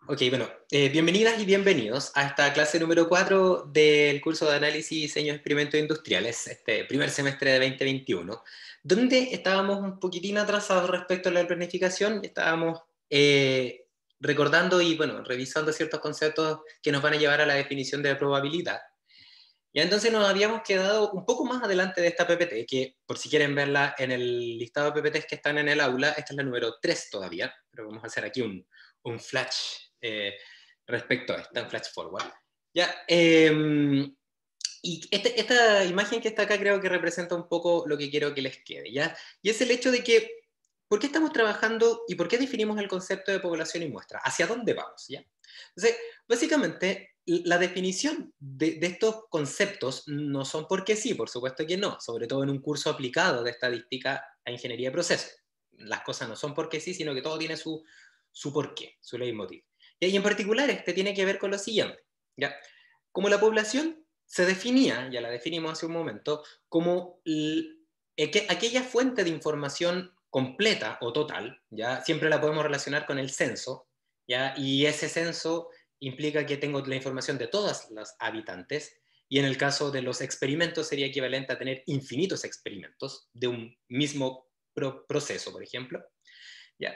Ok, bueno, bienvenidas y bienvenidos a esta clase número 4 del curso de análisis y diseño de experimentos industriales, este primer semestre de 2021, donde estábamos un poquitín atrasados respecto a la planificación, estábamos recordando y, bueno, revisando ciertos conceptos que nos van a llevar a la definición de probabilidad. Y entonces nos habíamos quedado un poco más adelante de esta PPT, que por si quieren verla en el listado de PPTs que están en el aula, esta es la número 3 todavía, pero vamos a hacer aquí un flash respecto a esta, un flash forward. Ya, y esta imagen que está acá creo que representa un poco lo que quiero que les quede, ¿ya? Y es el hecho de que, ¿por qué estamos trabajando y por qué definimos el concepto de población y muestra? ¿Hacia dónde vamos, ya? Entonces, básicamente, la definición de estos conceptos no son porque sí, por supuesto que no, sobre todo en un curso aplicado de estadística a ingeniería de procesos. Las cosas no son porque sí, sino que todo tiene su porqué, su leitmotiv. Y en particular este tiene que ver con lo siguiente, ¿ya? Como la población se definía, ya la definimos hace un momento, como aquella fuente de información completa o total, ya siempre la podemos relacionar con el censo, ¿ya? Y ese censo implica que tengo la información de todas las habitantes, y en el caso de los experimentos sería equivalente a tener infinitos experimentos de un mismo proceso, por ejemplo. ¿Ya?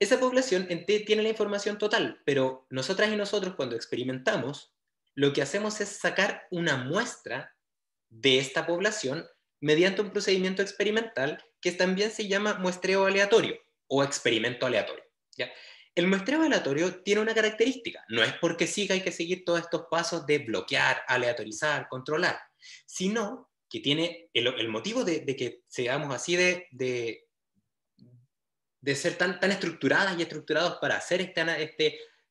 Esa población tiene la información total, pero nosotras y nosotros cuando experimentamos, lo que hacemos es sacar una muestra de esta población mediante un procedimiento experimental que también se llama muestreo aleatorio o experimento aleatorio. ¿Ya? El muestreo aleatorio tiene una característica, no es porque siga hay que seguir todos estos pasos de bloquear, aleatorizar, controlar, sino que tiene el motivo de que seamos así de ser tan estructuradas y estructurados para hacer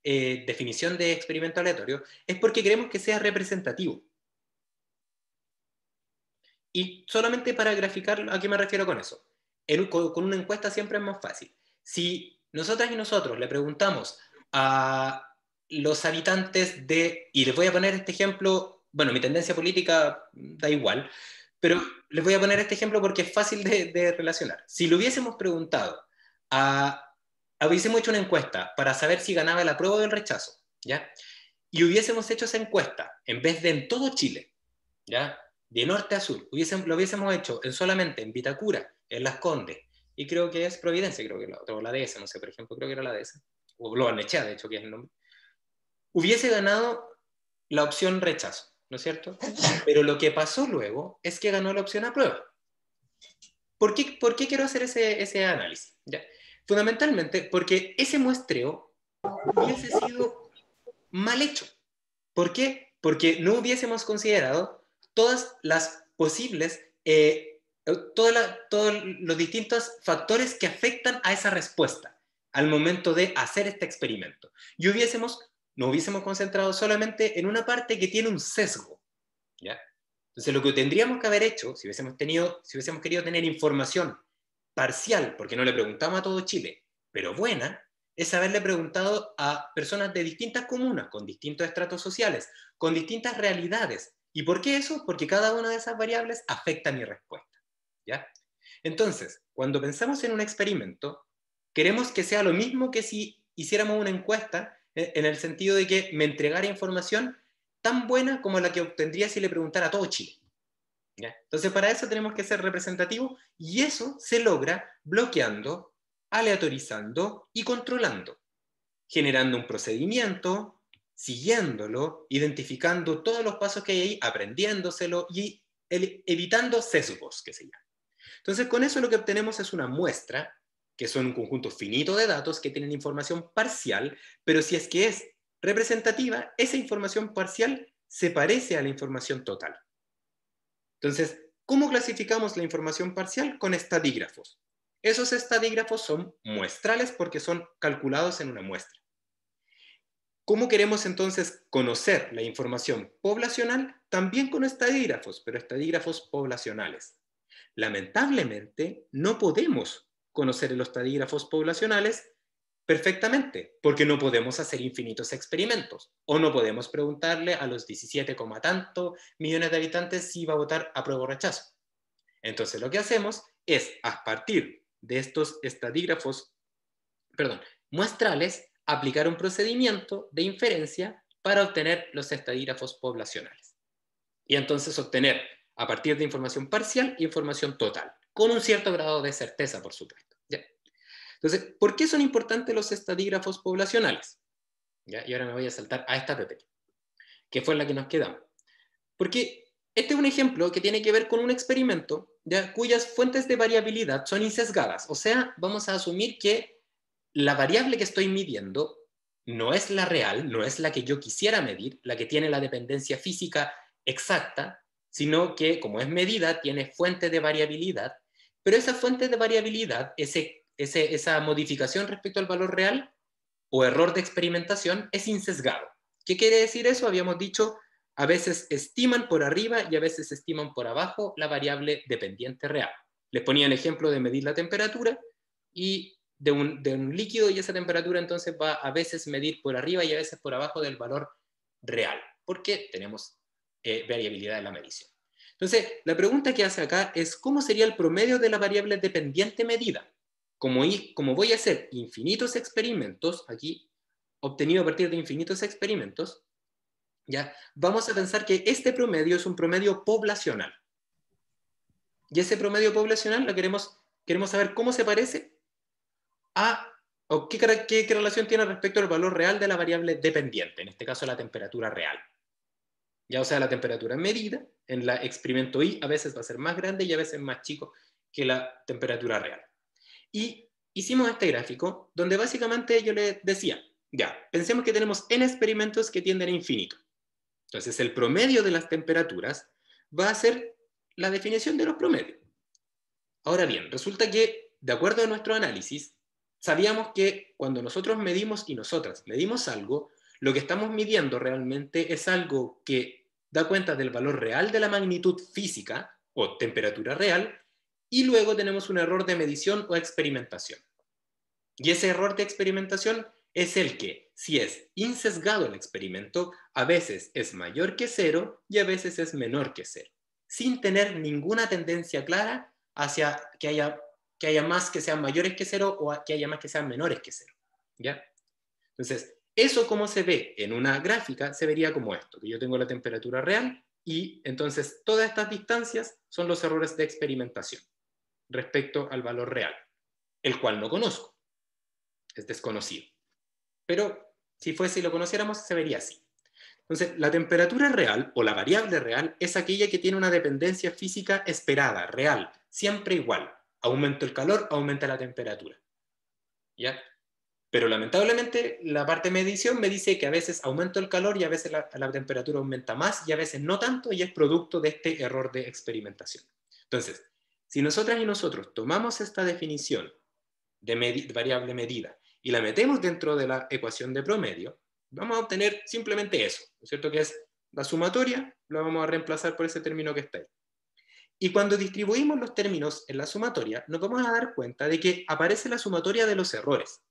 definición de experimento aleatorio, es porque queremos que sea representativo. Y solamente para graficar, ¿a qué me refiero con eso? Con una encuesta siempre es más fácil. Si nosotras y nosotros le preguntamos a los habitantes y les voy a poner este ejemplo, bueno, mi tendencia política da igual, pero les voy a poner este ejemplo porque es fácil de relacionar. Si le hubiésemos preguntado hubiésemos hecho una encuesta para saber si ganaba el apruebo o el rechazo, ¿ya? Y hubiésemos hecho esa encuesta, en vez de en todo Chile, ¿ya? De norte a sur, lo hubiésemos hecho solamente en Vitacura, en Las Condes, y creo que es Providencia, creo que la otra, o la DS, no sé, por ejemplo, creo que era la DS, o Barnechea, de hecho, que es el nombre, hubiese ganado la opción rechazo, ¿no es cierto? Pero lo que pasó luego es que ganó la opción aprueba. ¿Por qué quiero hacer ese análisis? ¿Ya? Fundamentalmente porque ese muestreo hubiese sido mal hecho. ¿Por qué? Porque no hubiésemos considerado todas las posibles, todos los distintos factores que afectan a esa respuesta al momento de hacer este experimento. Y no hubiésemos concentrado solamente en una parte que tiene un sesgo, ¿ya? Entonces, lo que tendríamos que haber hecho, si hubiésemos querido tener información parcial, porque no le preguntamos a todo Chile, pero buena, es haberle preguntado a personas de distintas comunas, con distintos estratos sociales, con distintas realidades. ¿Y por qué eso? Porque cada una de esas variables afecta mi respuesta, ¿ya? Entonces, cuando pensamos en un experimento, queremos que sea lo mismo que si hiciéramos una encuesta, en el sentido de que me entregara información tan buena como la que obtendría si le preguntara a todo Chile. ¿Ya? Entonces, para eso tenemos que ser representativos y eso se logra bloqueando, aleatorizando y controlando, generando un procedimiento, siguiéndolo, identificando todos los pasos que hay ahí, aprendiéndoselo y evitando sesgos, que se llama. Entonces, con eso lo que obtenemos es una muestra, que son un conjunto finito de datos que tienen información parcial, pero si es que es representativa, esa información parcial se parece a la información total. Entonces, ¿cómo clasificamos la información parcial? Con estadígrafos. Esos estadígrafos son muestrales porque son calculados en una muestra. ¿Cómo queremos entonces conocer la información poblacional? También con estadígrafos, pero estadígrafos poblacionales. Lamentablemente, no podemos conocer los estadígrafos poblacionales perfectamente, porque no podemos hacer infinitos experimentos, o no podemos preguntarle a los 17, tanto millones de habitantes si va a votar apruebo o rechazo. Entonces lo que hacemos es, a partir de estos estadígrafos, muestrales, aplicar un procedimiento de inferencia para obtener los estadígrafos poblacionales. Y entonces obtener, a partir de información parcial, información total, con un cierto grado de certeza, por supuesto. ¿Ya? Entonces, ¿por qué son importantes los estadígrafos poblacionales? ¿Ya? Y ahora me voy a saltar a esta PP, que fue la que nos quedamos. Porque este es un ejemplo que tiene que ver con un experimento, ¿ya?, cuyas fuentes de variabilidad son insesgadas. O sea, vamos a asumir que la variable que estoy midiendo no es la real, no es la que yo quisiera medir, la que tiene la dependencia física exacta, sino que, como es medida, tiene fuente de variabilidad, pero esa fuente de variabilidad, esa modificación respecto al valor real o error de experimentación, es insesgado. ¿Qué quiere decir eso? Habíamos dicho, a veces estiman por arriba y a veces estiman por abajo la variable dependiente real. Les ponía el ejemplo de medir la temperatura y de un líquido, y esa temperatura entonces va a veces medir por arriba y a veces por abajo del valor real, porque tenemos variabilidad en la medición. Entonces, la pregunta que hace acá es, ¿cómo sería el promedio de la variable dependiente medida? Como voy a hacer infinitos experimentos, aquí, obtenido a partir de infinitos experimentos, ¿ya?, vamos a pensar que este promedio es un promedio poblacional. Y ese promedio poblacional lo queremos saber cómo se parece o qué relación tiene respecto al valor real de la variable dependiente, en este caso la temperatura real. Ya, o sea, la temperatura medida en el experimento I a veces va a ser más grande y a veces más chico que la temperatura real. Y hicimos este gráfico donde básicamente yo le decía, ya, pensemos que tenemos n experimentos que tienden a infinito. Entonces el promedio de las temperaturas va a ser la definición de los promedios. Ahora bien, resulta que, de acuerdo a nuestro análisis, sabíamos que cuando nosotros medimos y nosotras medimos algo, lo que estamos midiendo realmente es algo que da cuenta del valor real de la magnitud física o temperatura real, y luego tenemos un error de medición o experimentación. Y ese error de experimentación es el que, si es insesgado el experimento, a veces es mayor que 0 y a veces es menor que 0, sin tener ninguna tendencia clara hacia que haya más que sean mayores que 0 o que haya más que sean menores que 0. ¿Ya? Entonces, eso como se ve en una gráfica, se vería como esto, que yo tengo la temperatura real y entonces todas estas distancias son los errores de experimentación respecto al valor real, el cual no conozco, es desconocido. Pero si lo conociéramos, se vería así. Entonces, la temperatura real o la variable real es aquella que tiene una dependencia física esperada, real, siempre igual. Aumento el calor, aumenta la temperatura. ¿Ya? Pero lamentablemente la parte de medición me dice que a veces aumento el calor y a veces la temperatura aumenta más y a veces no tanto, y es producto de este error de experimentación. Entonces, si nosotras y nosotros tomamos esta definición de variable medida y la metemos dentro de la ecuación de promedio, vamos a obtener simplemente eso, ¿no es cierto? Que es la sumatoria, la vamos a reemplazar por ese término que está ahí. Y cuando distribuimos los términos en la sumatoria, nos vamos a dar cuenta de que aparece la sumatoria de los errores.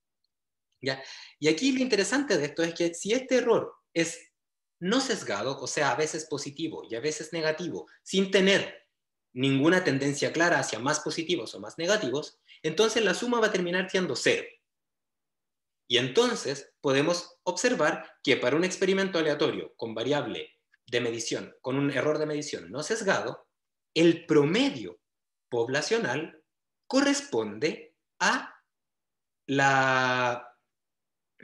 ¿Ya? Y aquí lo interesante de esto es que si este error es no sesgado, o sea, a veces positivo y a veces negativo, sin tener ninguna tendencia clara hacia más positivos o más negativos, entonces la suma va a terminar siendo 0. Y entonces podemos observar que para un experimento aleatorio con variable de medición, con un error de medición no sesgado, el promedio poblacional corresponde a la...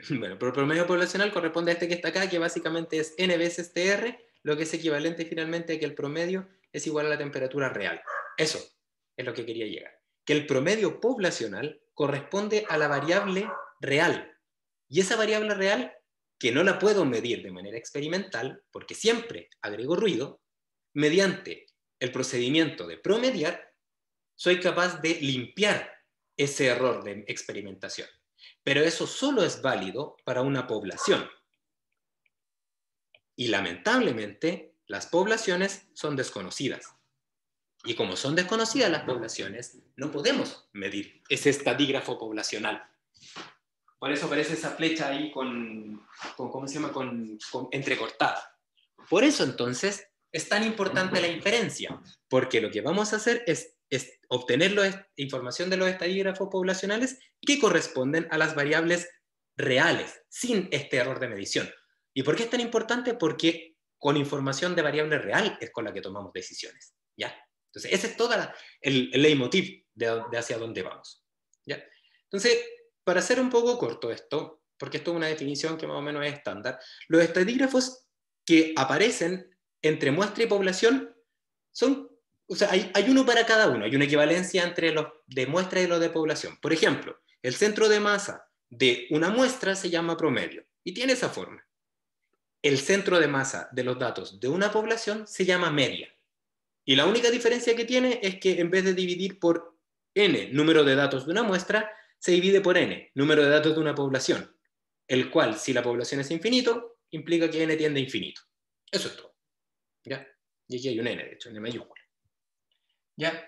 Bueno, pero el promedio poblacional corresponde a este que está acá, que básicamente es n veces TR, lo que es equivalente finalmente a que el promedio es igual a la temperatura real. Eso es lo que quería llegar. Que el promedio poblacional corresponde a la variable real. Y esa variable real, que no la puedo medir de manera experimental, porque siempre agrego ruido, mediante el procedimiento de promediar, soy capaz de limpiar ese error de experimentación. Pero eso solo es válido para una población. Y lamentablemente, las poblaciones son desconocidas. Y como son desconocidas las poblaciones, no podemos medir ese estadígrafo poblacional. Por eso aparece esa flecha ahí ¿cómo se llama? Con entrecortada. Por eso entonces es tan importante la inferencia, porque lo que vamos a hacer es obtener información de los estadígrafos poblacionales que corresponden a las variables reales, sin este error de medición. ¿Y por qué es tan importante? Porque con información de variable real es con la que tomamos decisiones, ¿ya? Entonces, ese es todo el leitmotiv de hacia dónde vamos, ¿ya? Entonces, para hacer un poco corto esto, porque esto es una definición que más o menos es estándar, los estadígrafos que aparecen entre muestra y población son, o sea, hay uno para cada uno, hay una equivalencia entre los de muestra y los de población. Por ejemplo, el centro de masa de una muestra se llama promedio y tiene esa forma. El centro de masa de los datos de una población se llama media. Y la única diferencia que tiene es que en vez de dividir por n número de datos de una muestra, se divide por n número de datos de una población, el cual, si la población es infinito, implica que n tiende a infinito. Eso es todo. ¿Ya? Y aquí hay un n, de hecho, n mayúscula. ¿Ya?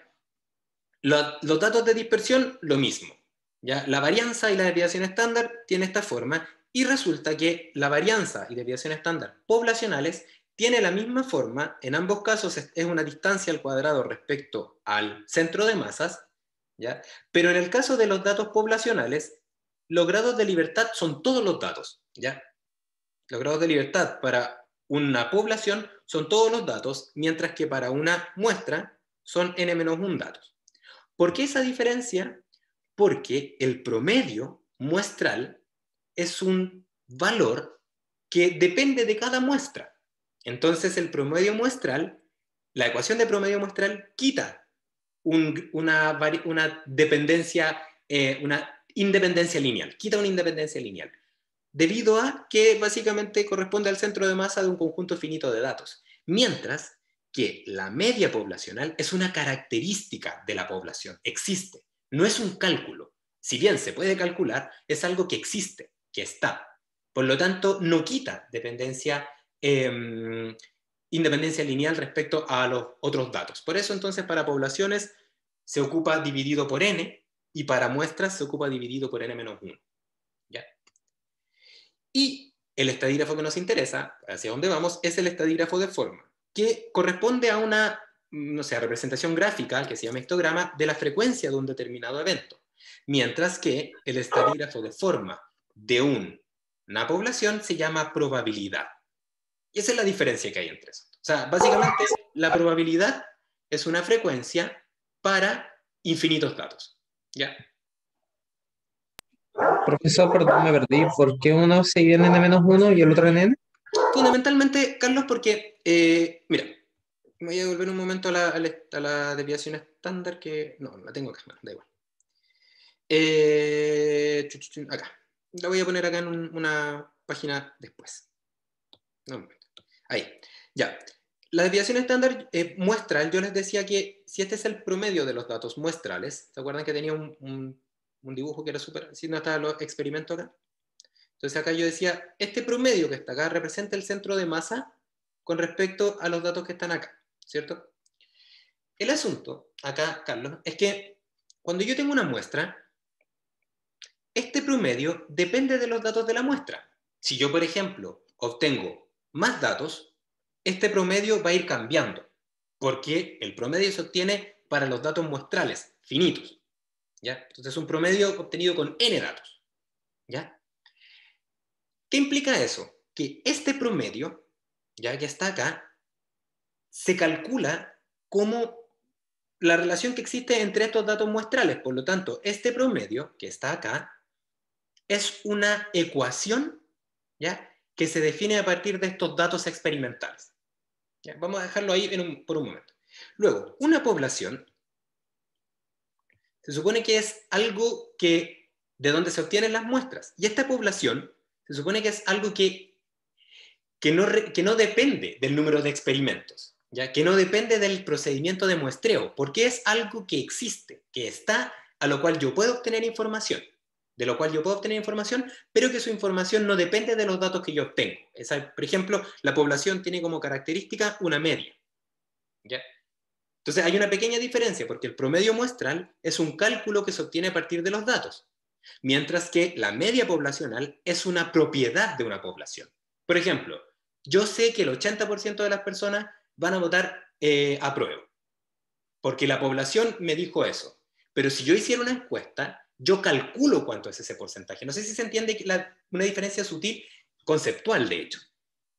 Los datos de dispersión, lo mismo. ¿Ya? La varianza y la desviación estándar tienen esta forma, y resulta que la varianza y desviación estándar poblacionales tiene la misma forma, en ambos casos es una distancia al cuadrado respecto al centro de masas, ¿ya? Pero en el caso de los datos poblacionales, los grados de libertad son todos los datos, ¿ya? Los grados de libertad para una población son todos los datos, mientras que para una muestra son n-1 datos. ¿Por qué esa diferencia? Porque el promedio muestral es un valor que depende de cada muestra. Entonces el promedio muestral, la ecuación de promedio muestral quita una dependencia, una independencia lineal, quita una independencia lineal, debido a que básicamente corresponde al centro de masa de un conjunto finito de datos. Mientras que la media poblacional es una característica de la población, existe, no es un cálculo. Si bien se puede calcular, es algo que existe, que está. Por lo tanto, no quita independencia lineal respecto a los otros datos. Por eso, entonces, para poblaciones se ocupa dividido por n, y para muestras se ocupa dividido por n-1. ¿Ya? Y el estadígrafo que nos interesa, hacia dónde vamos, es el estadígrafo de forma, que corresponde a una, no sé, representación gráfica, que se llama histograma, de la frecuencia de un determinado evento. Mientras que el estadígrafo de forma de una población se llama probabilidad. Y esa es la diferencia que hay entre eso. O sea, básicamente la probabilidad es una frecuencia para infinitos datos. ¿Ya? Profesor, perdón, me perdí. ¿Por qué uno se divide en n-1 y el otro en n? Fundamentalmente, Carlos, porque, mira, me voy a devolver un momento a la desviación estándar que... No, la tengo acá, bueno, da igual. Acá. La voy a poner acá en una página después. No, un momento. Ahí. Ya. La desviación estándar muestral, yo les decía que si este es el promedio de los datos muestrales, ¿se acuerdan que tenía un dibujo que era súper... Si no estaba los experimentos acá? Entonces acá yo decía, este promedio que está acá representa el centro de masa con respecto a los datos que están acá, ¿cierto? El asunto, acá, Carlos, es que cuando yo tengo una muestra, este promedio depende de los datos de la muestra. Si yo, por ejemplo, obtengo más datos, este promedio va a ir cambiando, porque el promedio se obtiene para los datos muestrales, finitos, ¿ya? Entonces es un promedio obtenido con n datos, ¿ya? ¿Qué implica eso? Que este promedio, ya que está acá, se calcula como la relación que existe entre estos datos muestrales. Por lo tanto, este promedio que está acá es una ecuación, ¿ya?, que se define a partir de estos datos experimentales. ¿Ya? Vamos a dejarlo ahí por un momento. Luego, una población se supone que es algo de donde se obtienen las muestras. Y esta población se supone que es algo que no depende del número de experimentos, ¿ya? Que no depende del procedimiento de muestreo, porque es algo que existe, que está, a lo cual yo puedo obtener información, de lo cual yo puedo obtener información, pero que su información no depende de los datos que yo obtengo. Por ejemplo, la población tiene como característica una media, ¿ya? Entonces hay una pequeña diferencia, porque el promedio muestral es un cálculo que se obtiene a partir de los datos, mientras que la media poblacional es una propiedad de una población. Por ejemplo, yo sé que el 80% de las personas van a votar apruebo, porque la población me dijo eso. Pero si yo hiciera una encuesta, yo calculo cuánto es ese porcentaje. No sé si se entiende una diferencia sutil, conceptual de hecho,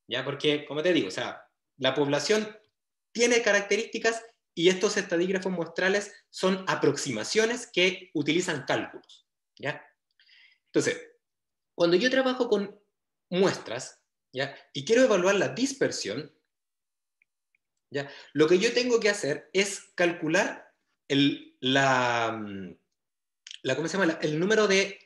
¿ya? Porque, como te digo, o sea, la población tiene características y estos estadígrafos muestrales son aproximaciones que utilizan cálculos, ¿ya? Entonces, cuando yo trabajo con muestras, ¿ya? Y quiero evaluar la dispersión, ¿ya? Lo que yo tengo que hacer es calcular ¿cómo se llama? El número de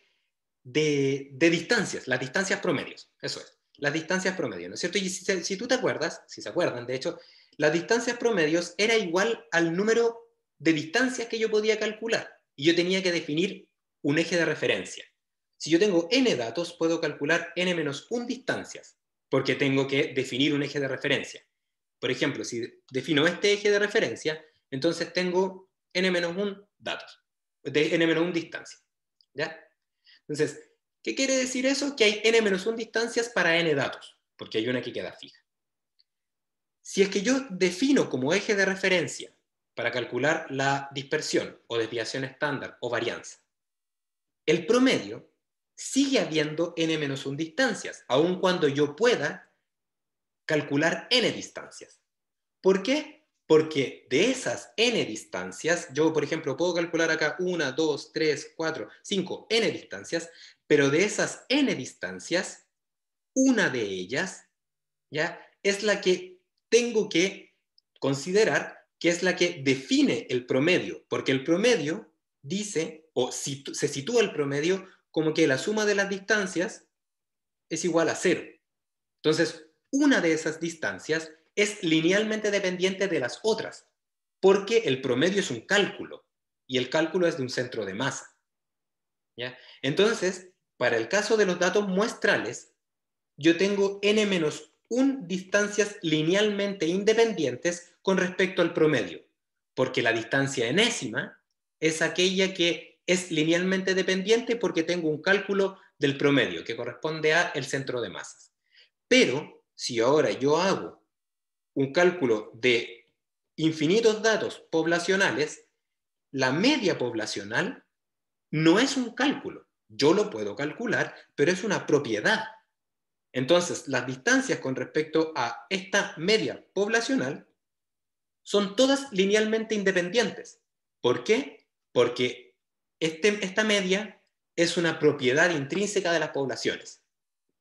distancias, las distancias promedios, eso es, las distancias promedios, ¿no es cierto? Y si tú te acuerdas, si se acuerdan, de hecho, las distancias promedios era igual al número de distancias que yo podía calcular, y yo tenía que definir un eje de referencia. Si yo tengo n datos, puedo calcular n-1 distancias, porque tengo que definir un eje de referencia. Por ejemplo, si defino este eje de referencia, entonces tengo n-1 datos, de n-1 distancia, ¿ya? Entonces, ¿qué quiere decir eso? Que hay n-1 distancias para n datos, porque hay una que queda fija. Si es que yo defino como eje de referencia para calcular la dispersión o desviación estándar o varianza, el promedio sigue habiendo n-1 distancias, aun cuando yo pueda calcular n distancias. ¿Por qué? Porque de esas n distancias, yo por ejemplo puedo calcular acá 1, 2, 3, 4, 5, n distancias, pero de esas n distancias, una de ellas, ¿ya? Es la que tengo que considerar que es la que define el promedio, porque el promedio dice, o se sitúa el promedio como que la suma de las distancias es igual a 0. Entonces, una de esas distancias es linealmente dependiente de las otras, porque el promedio es un cálculo, y el cálculo es de un centro de masa, ¿ya? Entonces, para el caso de los datos muestrales, yo tengo n-1 distancias linealmente independientes con respecto al promedio, porque la distancia enésima es aquella que es linealmente dependiente porque tengo un cálculo del promedio, que corresponde a el centro de masas. Pero si ahora yo hago un cálculo de infinitos datos poblacionales, la media poblacional no es un cálculo. Yo lo puedo calcular, pero es una propiedad. Entonces, las distancias con respecto a esta media poblacional son todas linealmente independientes. ¿Por qué? Porque esta media es una propiedad intrínseca de las poblaciones.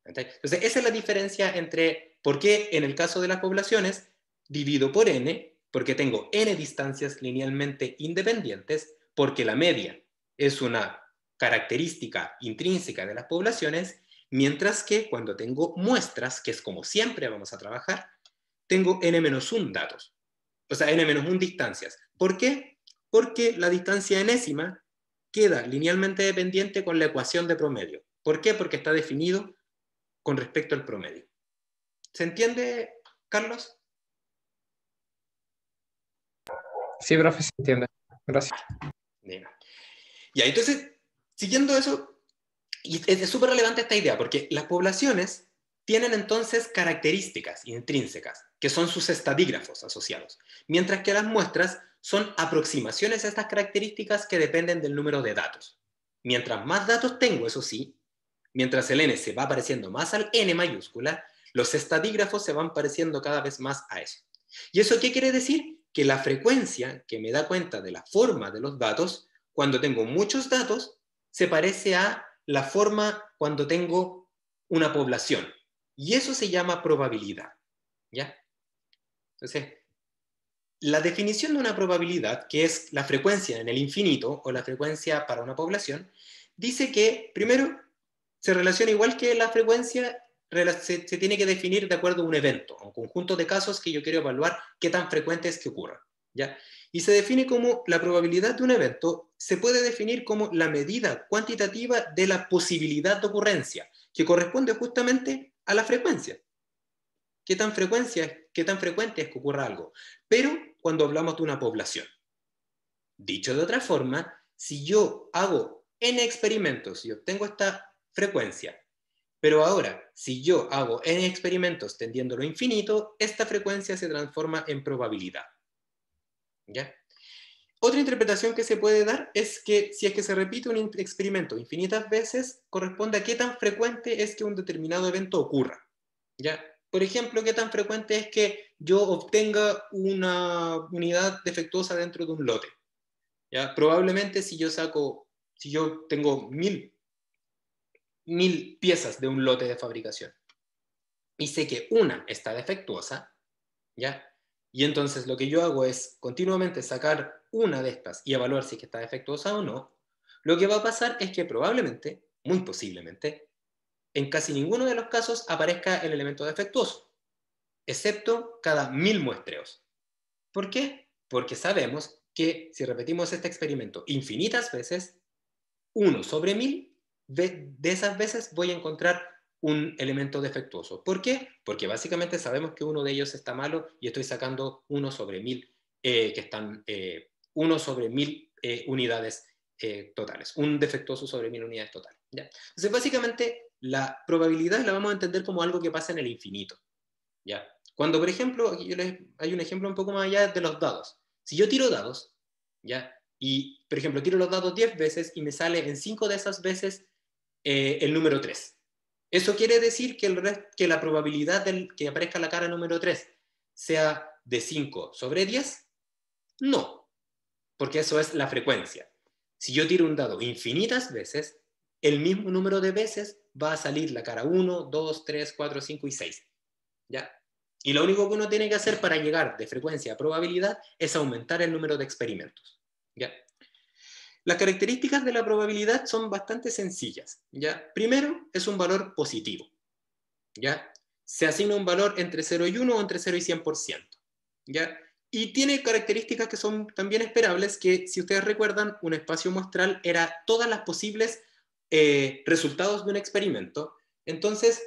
Entonces, esa es la diferencia entre por qué en el caso de las poblaciones divido por n, porque tengo n distancias linealmente independientes, porque la media es una característica intrínseca de las poblaciones, mientras que cuando tengo muestras, que es como siempre vamos a trabajar, tengo n-1 datos, o sea, n-1 distancias. ¿Por qué? Porque la distancia enésima queda linealmente dependiente con la ecuación de promedio. ¿Por qué? Porque está definido con respecto al promedio. ¿Se entiende, Carlos? Sí, profe, se entiende. Gracias. Bien. Y entonces, siguiendo eso, y es súper relevante esta idea, porque las poblaciones tienen entonces características intrínsecas, que son sus estadígrafos asociados, mientras que las muestras son aproximaciones a estas características que dependen del número de datos. Mientras más datos tengo, eso sí, mientras el n se va pareciendo más al n mayúscula, los estadígrafos se van pareciendo cada vez más a eso. ¿Y eso qué quiere decir? Que la frecuencia que me da cuenta de la forma de los datos, cuando tengo muchos datos, se parece a la forma cuando tengo una población. Y eso se llama probabilidad, ¿ya? Entonces, la definición de una probabilidad, que es la frecuencia en el infinito o la frecuencia para una población, dice que, primero, se relaciona igual que la frecuencia, se tiene que definir de acuerdo a un evento, a un conjunto de casos que yo quiero evaluar qué tan frecuente es que ocurra, ¿ya? Y se define como la probabilidad de un evento, se puede definir como la medida cuantitativa de la posibilidad de ocurrencia, que corresponde justamente a la frecuencia. ¿Qué tan frecuente es que ocurra algo? Pero cuando hablamos de una población. Dicho de otra forma, si yo hago n experimentos y obtengo esta frecuencia, pero ahora, si yo hago n experimentos tendiéndolo a infinito, esta frecuencia se transforma en probabilidad. ¿Ya? Otra interpretación que se puede dar es que si es que se repite un experimento infinitas veces, corresponde a qué tan frecuente es que un determinado evento ocurra. ¿Ya? Por ejemplo, qué tan frecuente es que yo obtenga una unidad defectuosa dentro de un lote. ¿Ya? Probablemente si yo tengo mil piezas de un lote de fabricación y sé que una está defectuosa, ¿ya? Y entonces lo que yo hago es continuamente sacar una de estas y evaluar si es que está defectuosa o no. Lo que va a pasar es que probablemente, muy posiblemente, en casi ninguno de los casos aparezca el elemento defectuoso, excepto cada 1000 muestreos. ¿Por qué? Porque sabemos que si repetimos este experimento infinitas veces, 1/1000 de esas veces voy a encontrar un elemento defectuoso. ¿Por qué? Porque básicamente sabemos que uno de ellos está malo y estoy sacando 1/1000 que están 1/1000 unidades totales. Un defectuoso sobre 1000 unidades totales. ¿Ya? Entonces, básicamente, la probabilidad la vamos a entender como algo que pasa en el infinito. ¿Ya? Cuando, por ejemplo, aquí hay un ejemplo un poco más allá de los dados. Si yo tiro dados, ¿ya? Y, por ejemplo, tiro los dados 10 veces y me sale en 5 de esas veces el número 3. ¿Eso quiere decir que la probabilidad de que aparezca la cara número 3 sea de 5/10? No, porque eso es la frecuencia. Si yo tiro un dado infinitas veces, el mismo número de veces va a salir la cara 1, 2, 3, 4, 5 y 6. ¿Ya? Y lo único que uno tiene que hacer para llegar de frecuencia a probabilidad es aumentar el número de experimentos. ¿Ya? Las características de la probabilidad son bastante sencillas. ¿Ya? Primero, es un valor positivo. ¿Ya? Se asigna un valor entre 0 y 1 o entre 0 y 100%. ¿Ya? Y tiene características que son también esperables, que si ustedes recuerdan, un espacio muestral era todas las posibles resultados de un experimento. Entonces,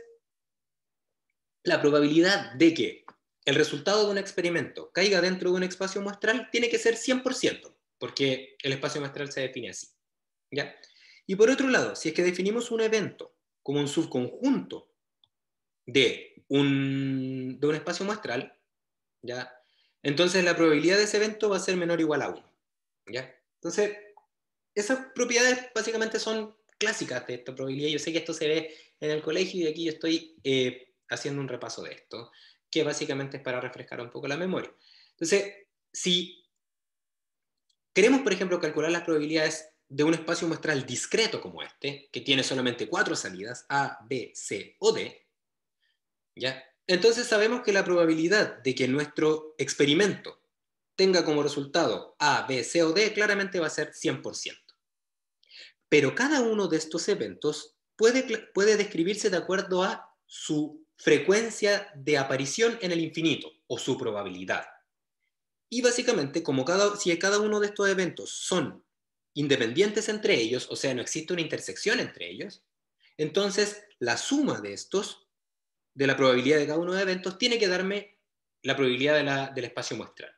la probabilidad de que el resultado de un experimento caiga dentro de un espacio muestral tiene que ser 100%, porque el espacio muestral se define así. ¿Ya? Y por otro lado, si es que definimos un evento como un subconjunto de un espacio muestral, ¿ya? Entonces la probabilidad de ese evento va a ser menor o igual a 1. ¿Ya? Entonces, esas propiedades básicamente son clásicas de esta probabilidad. Yo sé que esto se ve en el colegio y aquí yo estoy haciendo un repaso de esto, que básicamente es para refrescar un poco la memoria. Entonces, si queremos, por ejemplo, calcular las probabilidades de un espacio muestral discreto como este, que tiene solamente 4 salidas, A, B, C o D, ¿ya? Entonces sabemos que la probabilidad de que nuestro experimento tenga como resultado A, B, C o D claramente va a ser 100%. Pero cada uno de estos eventos puede describirse de acuerdo a su frecuencia de aparición en el infinito o su probabilidad. Y básicamente, si cada uno de estos eventos son independientes entre ellos, o sea, no existe una intersección entre ellos, entonces la suma de estos, de la probabilidad de cada uno de los eventos, tiene que darme la probabilidad del espacio muestral.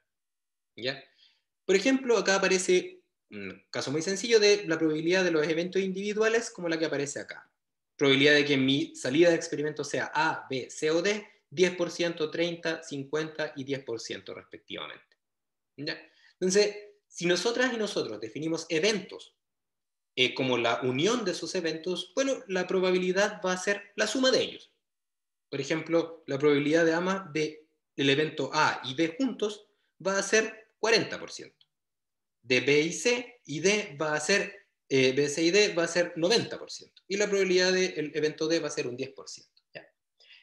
¿Ya? Por ejemplo, acá aparece un caso muy sencillo de la probabilidad de los eventos individuales como la que aparece acá. Probabilidad de que mi salida de experimento sea A, B, C o D, 10%, 30, 50 y 10% respectivamente. ¿Ya? Entonces, si nosotras y nosotros definimos eventos como la unión de esos eventos, bueno, la probabilidad va a ser la suma de ellos. Por ejemplo, la probabilidad del evento A y B juntos va a ser 40%. De B y C y D va a ser, B, C y D va a ser 90%. Y la probabilidad del evento D va a ser un 10%. ¿Ya?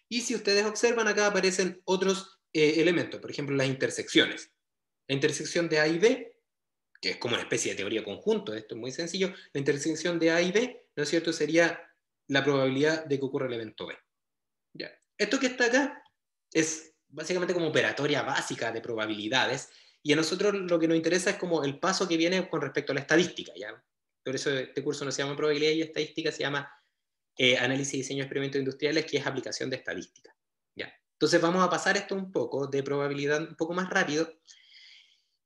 Y si ustedes observan, acá aparecen otros elementos, por ejemplo, las intersecciones. La intersección de A y B, que es como una especie de teoría conjunto, esto es muy sencillo, la intersección de A y B, ¿no es cierto?, sería la probabilidad de que ocurra el evento B. ¿Ya? Esto que está acá es básicamente como operatoria básica de probabilidades, y a nosotros lo que nos interesa es como el paso que viene con respecto a la estadística, ¿ya? Por eso este curso no se llama probabilidad y estadística, se llama análisis y diseño de experimentos industriales, que es aplicación de estadística. ¿Ya? Entonces vamos a pasar esto un poco de probabilidad un poco más rápido,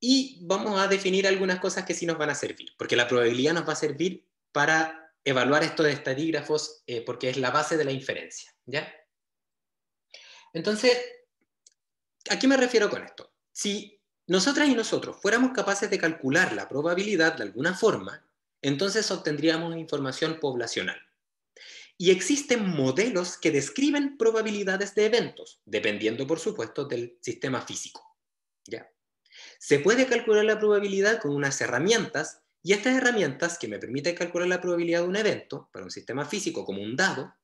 y vamos a definir algunas cosas que sí nos van a servir, porque la probabilidad nos va a servir para evaluar estos estadígrafos, porque es la base de la inferencia, ¿ya? Entonces, ¿a qué me refiero con esto? Si nosotras y nosotros fuéramos capaces de calcular la probabilidad de alguna forma, entonces obtendríamos información poblacional. Y existen modelos que describen probabilidades de eventos, dependiendo, por supuesto, del sistema físico. ¿Ya? Se puede calcular la probabilidad con unas herramientas, y estas herramientas que me permiten calcular la probabilidad de un evento para un sistema físico como un dado,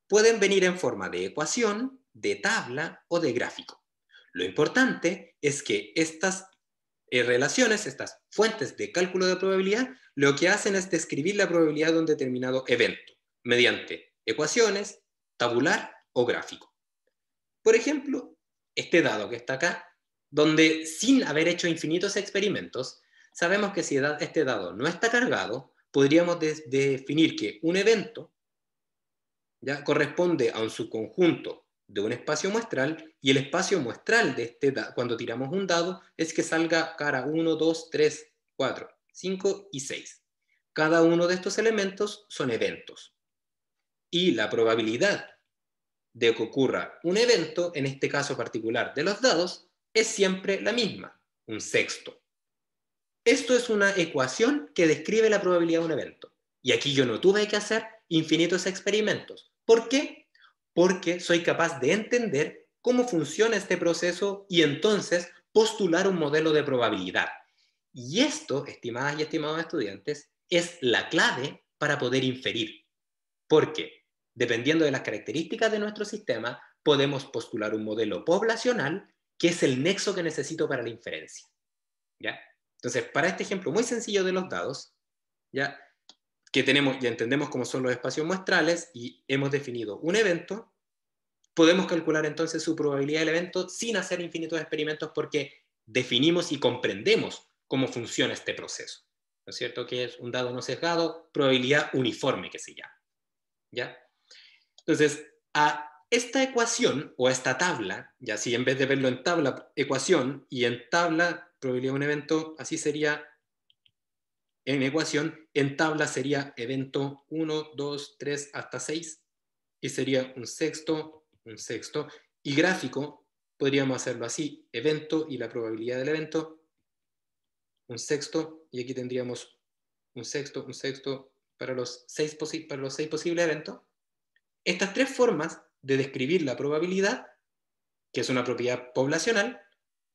pueden venir en forma de ecuación, de tabla o de gráfico. Lo importante es que estas relaciones, estas fuentes de cálculo de probabilidad, lo que hacen es describir la probabilidad de un determinado evento mediante ecuaciones, tabular o gráfico. Por ejemplo, este dado que está acá, donde sin haber hecho infinitos experimentos, sabemos que si este dado no está cargado, podríamos definir que un evento ya corresponde a un subconjunto de un espacio muestral, y el espacio muestral de este cuando tiramos un dado es que salga cara 1, 2, 3, 4, 5 y 6. Cada uno de estos elementos son eventos. Y la probabilidad de que ocurra un evento, en este caso particular de los dados, es siempre la misma, un sexto. Esto es una ecuación que describe la probabilidad de un evento. Y aquí yo no tuve que hacer infinitos experimentos. ¿Por qué? Porque soy capaz de entender cómo funciona este proceso y entonces postular un modelo de probabilidad. Y esto, estimadas y estimados estudiantes, es la clave para poder inferir. Porque, dependiendo de las características de nuestro sistema, podemos postular un modelo poblacional que es el nexo que necesito para la inferencia. ¿Ya? Entonces, para este ejemplo muy sencillo de los dados, ya que tenemos, ya entendemos cómo son los espacios muestrales y hemos definido un evento, podemos calcular entonces su probabilidad del evento sin hacer infinitos experimentos porque definimos y comprendemos cómo funciona este proceso. ¿No es cierto? Que es un dado no sesgado, probabilidad uniforme que se llama. ¿Ya? Entonces, a esta ecuación o a esta tabla, ya si en vez de verlo en tabla, ecuación, y en tabla, probabilidad de un evento, así sería en ecuación, en tabla sería evento 1, 2, 3 hasta 6, y sería un sexto, y gráfico, podríamos hacerlo así, evento y la probabilidad del evento, un sexto, y aquí tendríamos un sexto, para los 6 posibles eventos. Estas tres formas de describir la probabilidad, que es una propiedad poblacional,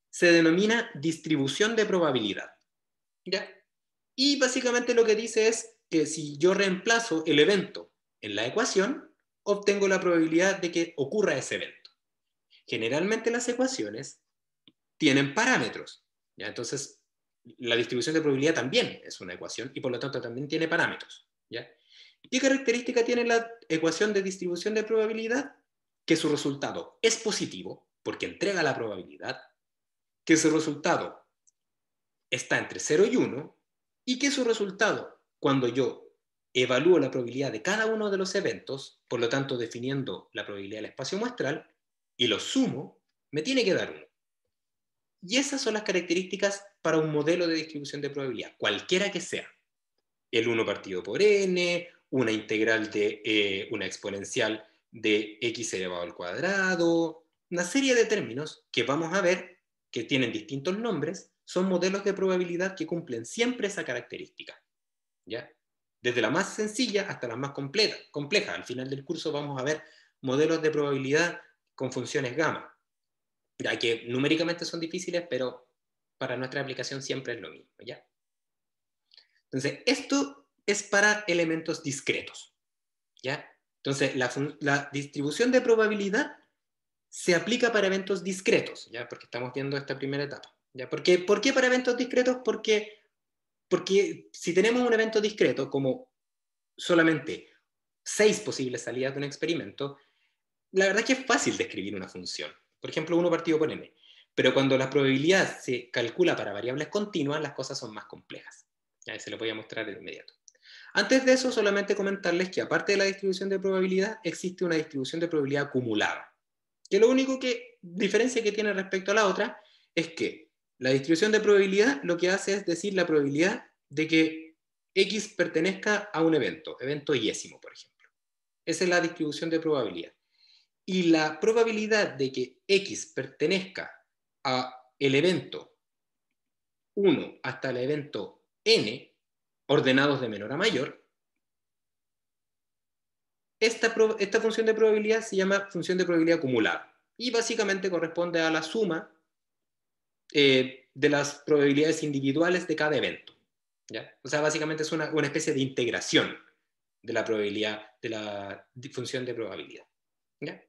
se denomina distribución de probabilidad. ¿Ya? Y básicamente lo que dice es que si yo reemplazo el evento en la ecuación, obtengo la probabilidad de que ocurra ese evento. Generalmente las ecuaciones tienen parámetros, ¿ya? Entonces la distribución de probabilidad también es una ecuación y por lo tanto también tiene parámetros, ¿ya? ¿Qué característica tiene la ecuación de distribución de probabilidad? Que su resultado es positivo, porque entrega la probabilidad, que su resultado está entre 0 y 1, y que su resultado, cuando yo evalúo la probabilidad de cada uno de los eventos, por lo tanto definiendo la probabilidad del espacio muestral, y lo sumo, me tiene que dar 1. Y esas son las características para un modelo de distribución de probabilidad, cualquiera que sea. El 1 partido por n, una integral de una exponencial de x elevado al cuadrado, una serie de términos que vamos a ver que tienen distintos nombres, son modelos de probabilidad que cumplen siempre esa característica. ¿Ya? Desde la más sencilla hasta la más compleja. Al final del curso vamos a ver modelos de probabilidad con funciones gamma, ya que numéricamente son difíciles, pero para nuestra aplicación siempre es lo mismo. ¿Ya? Entonces, esto es para elementos discretos. ¿Ya? Entonces, la distribución de probabilidad se aplica para eventos discretos, ¿ya? Porque estamos viendo esta primera etapa. ¿Ya? ¿Por qué para eventos discretos? Porque si tenemos un evento discreto, como solamente 6 posibles salidas de un experimento, la verdad es que es fácil describir una función. Por ejemplo, 1 partido por n. Pero cuando la probabilidad se calcula para variables continuas, las cosas son más complejas. Ya se lo voy a mostrar de inmediato. Antes de eso, solamente comentarles que aparte de la distribución de probabilidad, existe una distribución de probabilidad acumulada. Que lo único que diferencia que tiene respecto a la otra es que la distribución de probabilidad lo que hace es decir la probabilidad de que X pertenezca a un evento yésimo, por ejemplo. Esa es la distribución de probabilidad. Y la probabilidad de que X pertenezca a el evento 1 hasta el evento n, ordenados de menor a mayor, esta función de probabilidad se llama función de probabilidad acumulada y básicamente corresponde a la suma de las probabilidades individuales de cada evento. ¿Ya? O sea, básicamente es una especie de integración de la probabilidad, de la función de probabilidad. ¿Ya?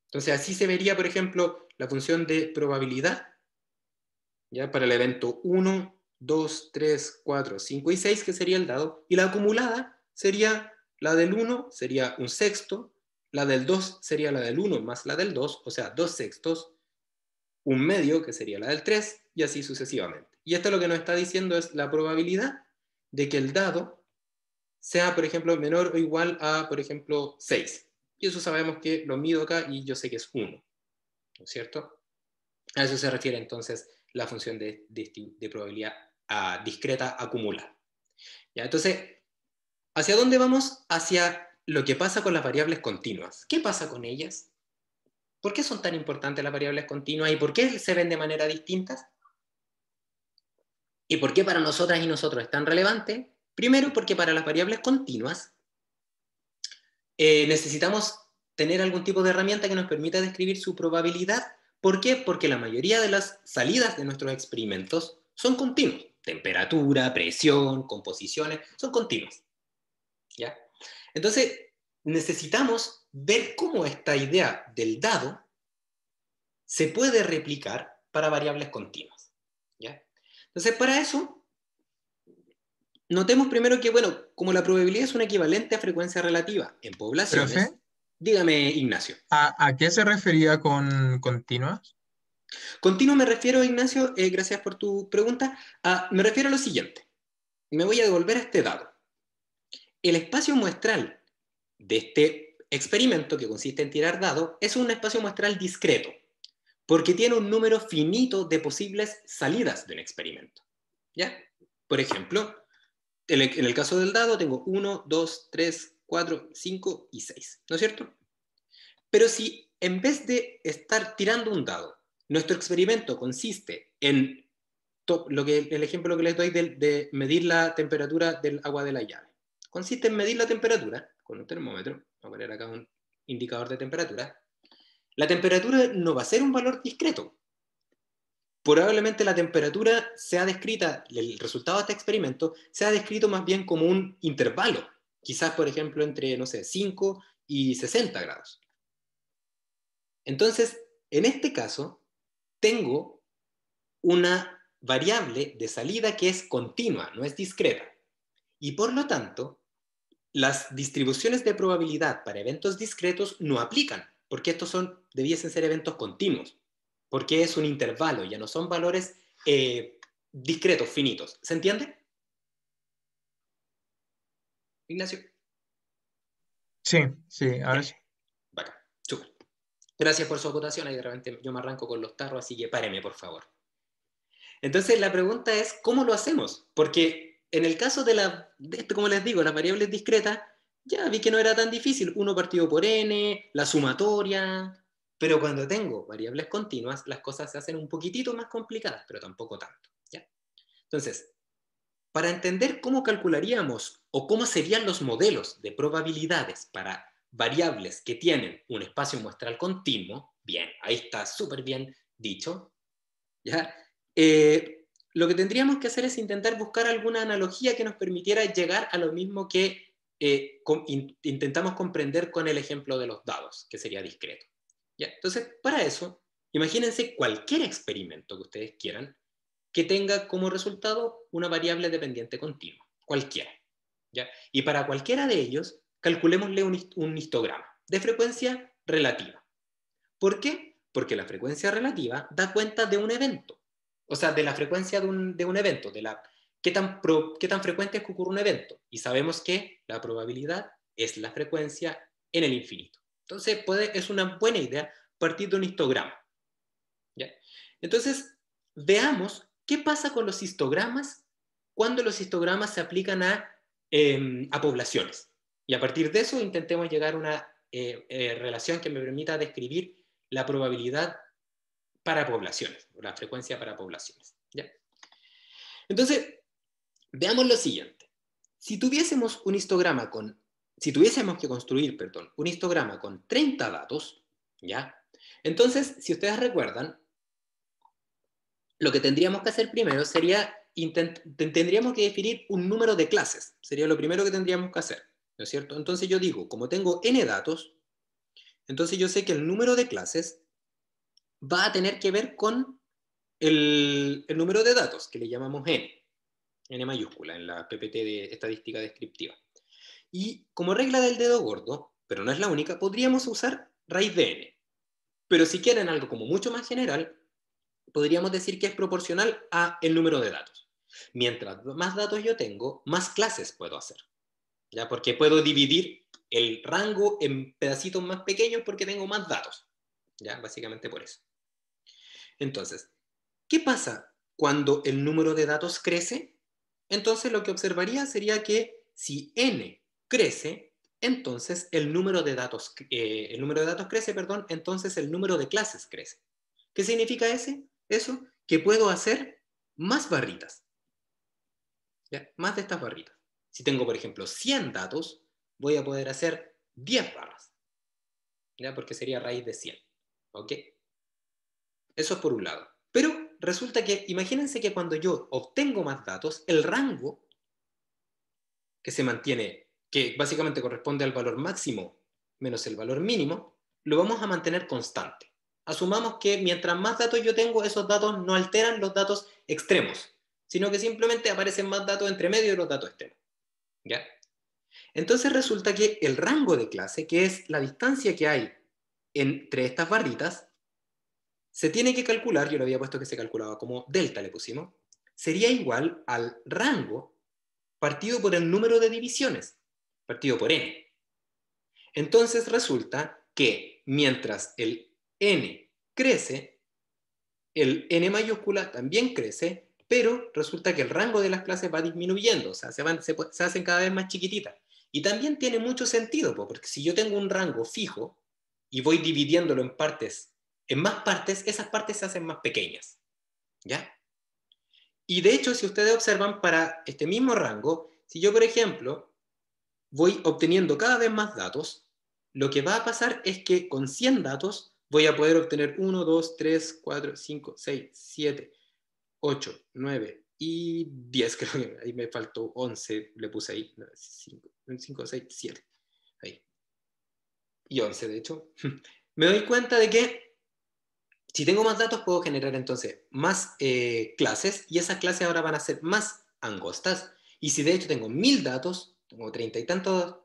Entonces así se vería, por ejemplo, la función de probabilidad, ¿ya? Para el evento 1, 2, 3, 4, 5 y 6, que sería el dado, y la acumulada sería la del 1, sería un sexto, la del 2 sería la del 1 más la del 2, o sea, 2 sextos, un medio, que sería la del 3, y así sucesivamente. Y esto lo que nos está diciendo es la probabilidad de que el dado sea, por ejemplo, menor o igual a, por ejemplo, 6. Y eso sabemos que lo mido acá y yo sé que es 1, ¿no es cierto? A eso se refiere entonces la función de probabilidad discreta acumulada. ¿Ya? Entonces, ¿hacia dónde vamos? Hacia lo que pasa con las variables continuas. ¿Qué pasa con ellas? ¿Por qué son tan importantes las variables continuas y por qué se ven de manera distinta? ¿Y por qué para nosotras y nosotros es tan relevante? Primero, porque para las variables continuas necesitamos tener algún tipo de herramienta que nos permita describir su probabilidad. ¿Por qué? Porque la mayoría de las salidas de nuestros experimentos son continuos. Temperatura, presión, composiciones, son continuas. ¿Ya? Entonces, necesitamos ver cómo esta idea del dado se puede replicar para variables continuas. ¿Ya? Entonces, para eso, notemos primero que, bueno, como la probabilidad es un equivalente a frecuencia relativa en Profe, poblaciones, dígame, Ignacio. ¿a qué se refería con continuas? Continuo me refiero, Ignacio, gracias por tu pregunta, me refiero a lo siguiente. Me voy a devolver a este dado. El espacio muestral de este experimento, que consiste en tirar dados, es un espacio muestral discreto, porque tiene un número finito de posibles salidas de un experimento. ¿Ya? Por ejemplo, en el caso del dado tengo 1, 2, 3, 4, 5 y 6, ¿no es cierto? Pero si en vez de estar tirando un dado, nuestro experimento consiste en el ejemplo que les doy de medir la temperatura del agua de la llave. Consiste en medir la temperatura con un termómetro. Voy a poner acá un indicador de temperatura. La temperatura no va a ser un valor discreto. Probablemente la temperatura sea descrita, el resultado de este experimento, sea descrito más bien como un intervalo. Quizás, por ejemplo, entre, no sé, 5 y 60 grados. Entonces, en este caso, tengo una variable de salida que es continua, no es discreta. Y por lo tanto, las distribuciones de probabilidad para eventos discretos no aplican, porque estos debiesen ser eventos continuos, porque es un intervalo, ya no son valores discretos, finitos. ¿Se entiende? Ignacio. Sí, sí, ahora Ya. sí. Bacán. Súper. Gracias por su acotación. Ahí de repente yo me arranco con los tarros, así que páreme, por favor. Entonces la pregunta es, ¿cómo lo hacemos? Porque en el caso de esto, como les digo, las variables discretas, ya vi que no era tan difícil, 1 partido por n, la sumatoria, pero cuando tengo variables continuas, las cosas se hacen un poquitito más complicadas, pero tampoco tanto. ¿Ya? Entonces, para entender cómo calcularíamos o cómo serían los modelos de probabilidades para variables que tienen un espacio muestral continuo, bien, ahí está súper bien dicho, ¿ya? Lo que tendríamos que hacer es intentar buscar alguna analogía que nos permitiera llegar a lo mismo que intentamos comprender con el ejemplo de los dados, que sería discreto. ¿Ya? Entonces, para eso, imagínense cualquier experimento que ustedes quieran que tenga como resultado una variable dependiente continua, cualquiera. ¿Ya? Y para cualquiera de ellos, calculémosle un histograma de frecuencia relativa. ¿Por qué? Porque la frecuencia relativa da cuenta de un evento, o sea, de la frecuencia de un evento, qué tan frecuente es que ocurre un evento. Y sabemos que la probabilidad es la frecuencia en el infinito. Entonces, es una buena idea partir de un histograma. ¿Ya? Entonces, veamos qué pasa con los histogramas cuando los histogramas se aplican a poblaciones. Y a partir de eso intentemos llegar a una relación que me permita describir la probabilidad para poblaciones, o la frecuencia para poblaciones. ¿Ya? Entonces, veamos lo siguiente. Si tuviésemos que construir, perdón, un histograma con 30 datos, ¿ya? Entonces, si ustedes recuerdan, lo que tendríamos que hacer primero sería, tendríamos que definir un número de clases. Sería lo primero que tendríamos que hacer, ¿no es cierto? Entonces yo digo, como tengo n datos, entonces yo sé que el número de clases va a tener que ver con el número de datos, que le llamamos n mayúscula, en la PPT de estadística descriptiva. Y como regla del dedo gordo, pero no es la única, podríamos usar raíz de n. Pero si quieren algo como mucho más general, podríamos decir que es proporcional a el número de datos. Mientras más datos yo tengo, más clases puedo hacer, ¿ya? Porque puedo dividir el rango en pedacitos más pequeños porque tengo más datos, ¿ya? Básicamente por eso. Entonces, ¿qué pasa cuando el número de datos crece? Entonces lo que observaría sería que si n crece, entonces el número de datos crece, perdón, entonces el número de clases crece. ¿Qué significa eso? Que puedo hacer más barritas, ¿ya? Más de estas barritas. Si tengo, por ejemplo, 100 datos, voy a poder hacer 10 barras, ¿ya? Porque sería raíz de 100, ¿ok? Eso es por un lado. Pero resulta que, imagínense que cuando yo obtengo más datos, el rango que se mantiene, que básicamente corresponde al valor máximo menos el valor mínimo, lo vamos a mantener constante. Asumamos que mientras más datos yo tengo, esos datos no alteran los datos extremos, sino que simplemente aparecen más datos entre medio de los datos extremos, ¿ya? Entonces resulta que el rango de clase, que es la distancia que hay entre estas barritas, se tiene que calcular, yo lo había puesto que se calculaba como delta, le pusimos, sería igual al rango partido por el número de divisiones, partido por n. Entonces resulta que mientras el n crece, el n mayúscula también crece, pero resulta que el rango de las clases va disminuyendo, o sea, se hacen cada vez más chiquititas. Y también tiene mucho sentido, porque si yo tengo un rango fijo y voy dividiéndolo en más partes, esas partes se hacen más pequeñas, ¿ya? Y de hecho, si ustedes observan, para este mismo rango, si yo, por ejemplo, voy obteniendo cada vez más datos, lo que va a pasar es que con 100 datos voy a poder obtener 1, 2, 3, 4, 5, 6, 7, 8, 9 y 10, creo que ahí me faltó 11, le puse ahí, 5, 6, 7, ahí. Y 11, de hecho. Me doy cuenta de que si tengo más datos puedo generar entonces más clases, y esas clases ahora van a ser más angostas. Y si de hecho tengo 1000 datos, tengo 30 y tantos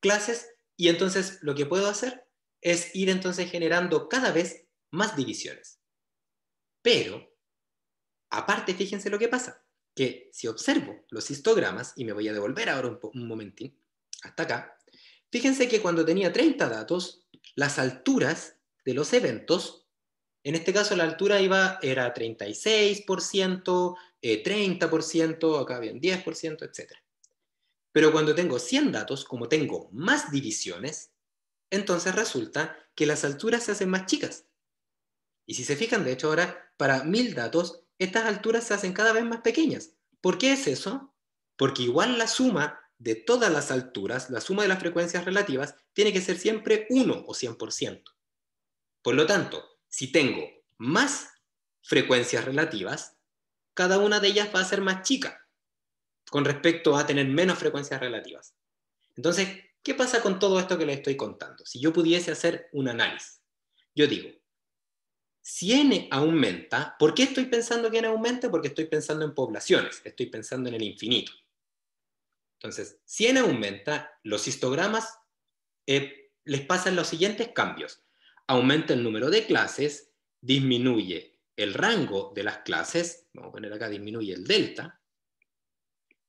clases, y entonces lo que puedo hacer es ir entonces generando cada vez más divisiones. Pero, aparte, fíjense lo que pasa, que si observo los histogramas, y me voy a devolver ahora un momentín, hasta acá, fíjense que cuando tenía 30 datos, las alturas de los eventos, en este caso la altura era 36%, 30%, acá bien 10%, etc. Pero cuando tengo 100 datos, como tengo más divisiones, entonces resulta que las alturas se hacen más chicas. Y si se fijan, de hecho ahora, para 1000 datos, estas alturas se hacen cada vez más pequeñas. ¿Por qué es eso? Porque igual la suma de todas las alturas, la suma de las frecuencias relativas, tiene que ser siempre 1 o 100%. Por lo tanto, si tengo más frecuencias relativas, cada una de ellas va a ser más chica con respecto a tener menos frecuencias relativas. Entonces, ¿qué pasa con todo esto que les estoy contando? Si yo pudiese hacer un análisis, yo digo, si n aumenta, ¿por qué estoy pensando que n aumenta? Porque estoy pensando en poblaciones, estoy pensando en el infinito. Entonces, si n aumenta, los histogramas les pasan los siguientes cambios. Aumenta el número de clases, disminuye el rango de las clases, vamos a poner acá, disminuye el delta,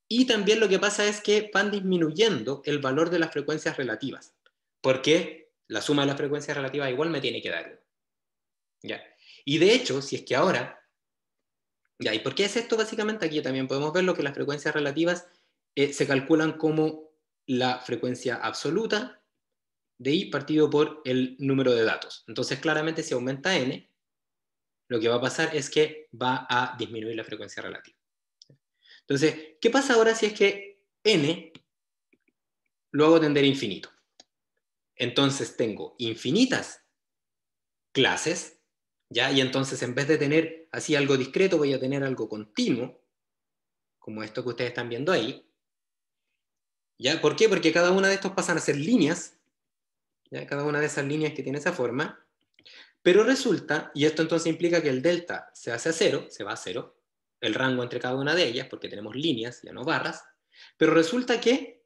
y también lo que pasa es que van disminuyendo el valor de las frecuencias relativas, porque la suma de las frecuencias relativas igual me tiene que dar 1. ¿Ya? Y de hecho, si es que ahora, ¿ya? ¿Y por qué es esto básicamente? Aquí también podemos ver lo que las frecuencias relativas se calculan como la frecuencia absoluta de i partido por el número de datos. Entonces, claramente, si aumenta n, lo que va a pasar es que va a disminuir la frecuencia relativa. Entonces, ¿qué pasa ahora si es que n lo hago tender a infinito? Entonces tengo infinitas clases, ¿ya? Y entonces en vez de tener así algo discreto, voy a tener algo continuo, como esto que ustedes están viendo ahí. ¿Ya? ¿Por qué? Porque cada una de estos pasan a ser líneas, ¿ya? Cada una de esas líneas que tiene esa forma, pero resulta, y esto entonces implica que el delta se hace a cero, se va a cero, el rango entre cada una de ellas, porque tenemos líneas, ya no barras, pero resulta que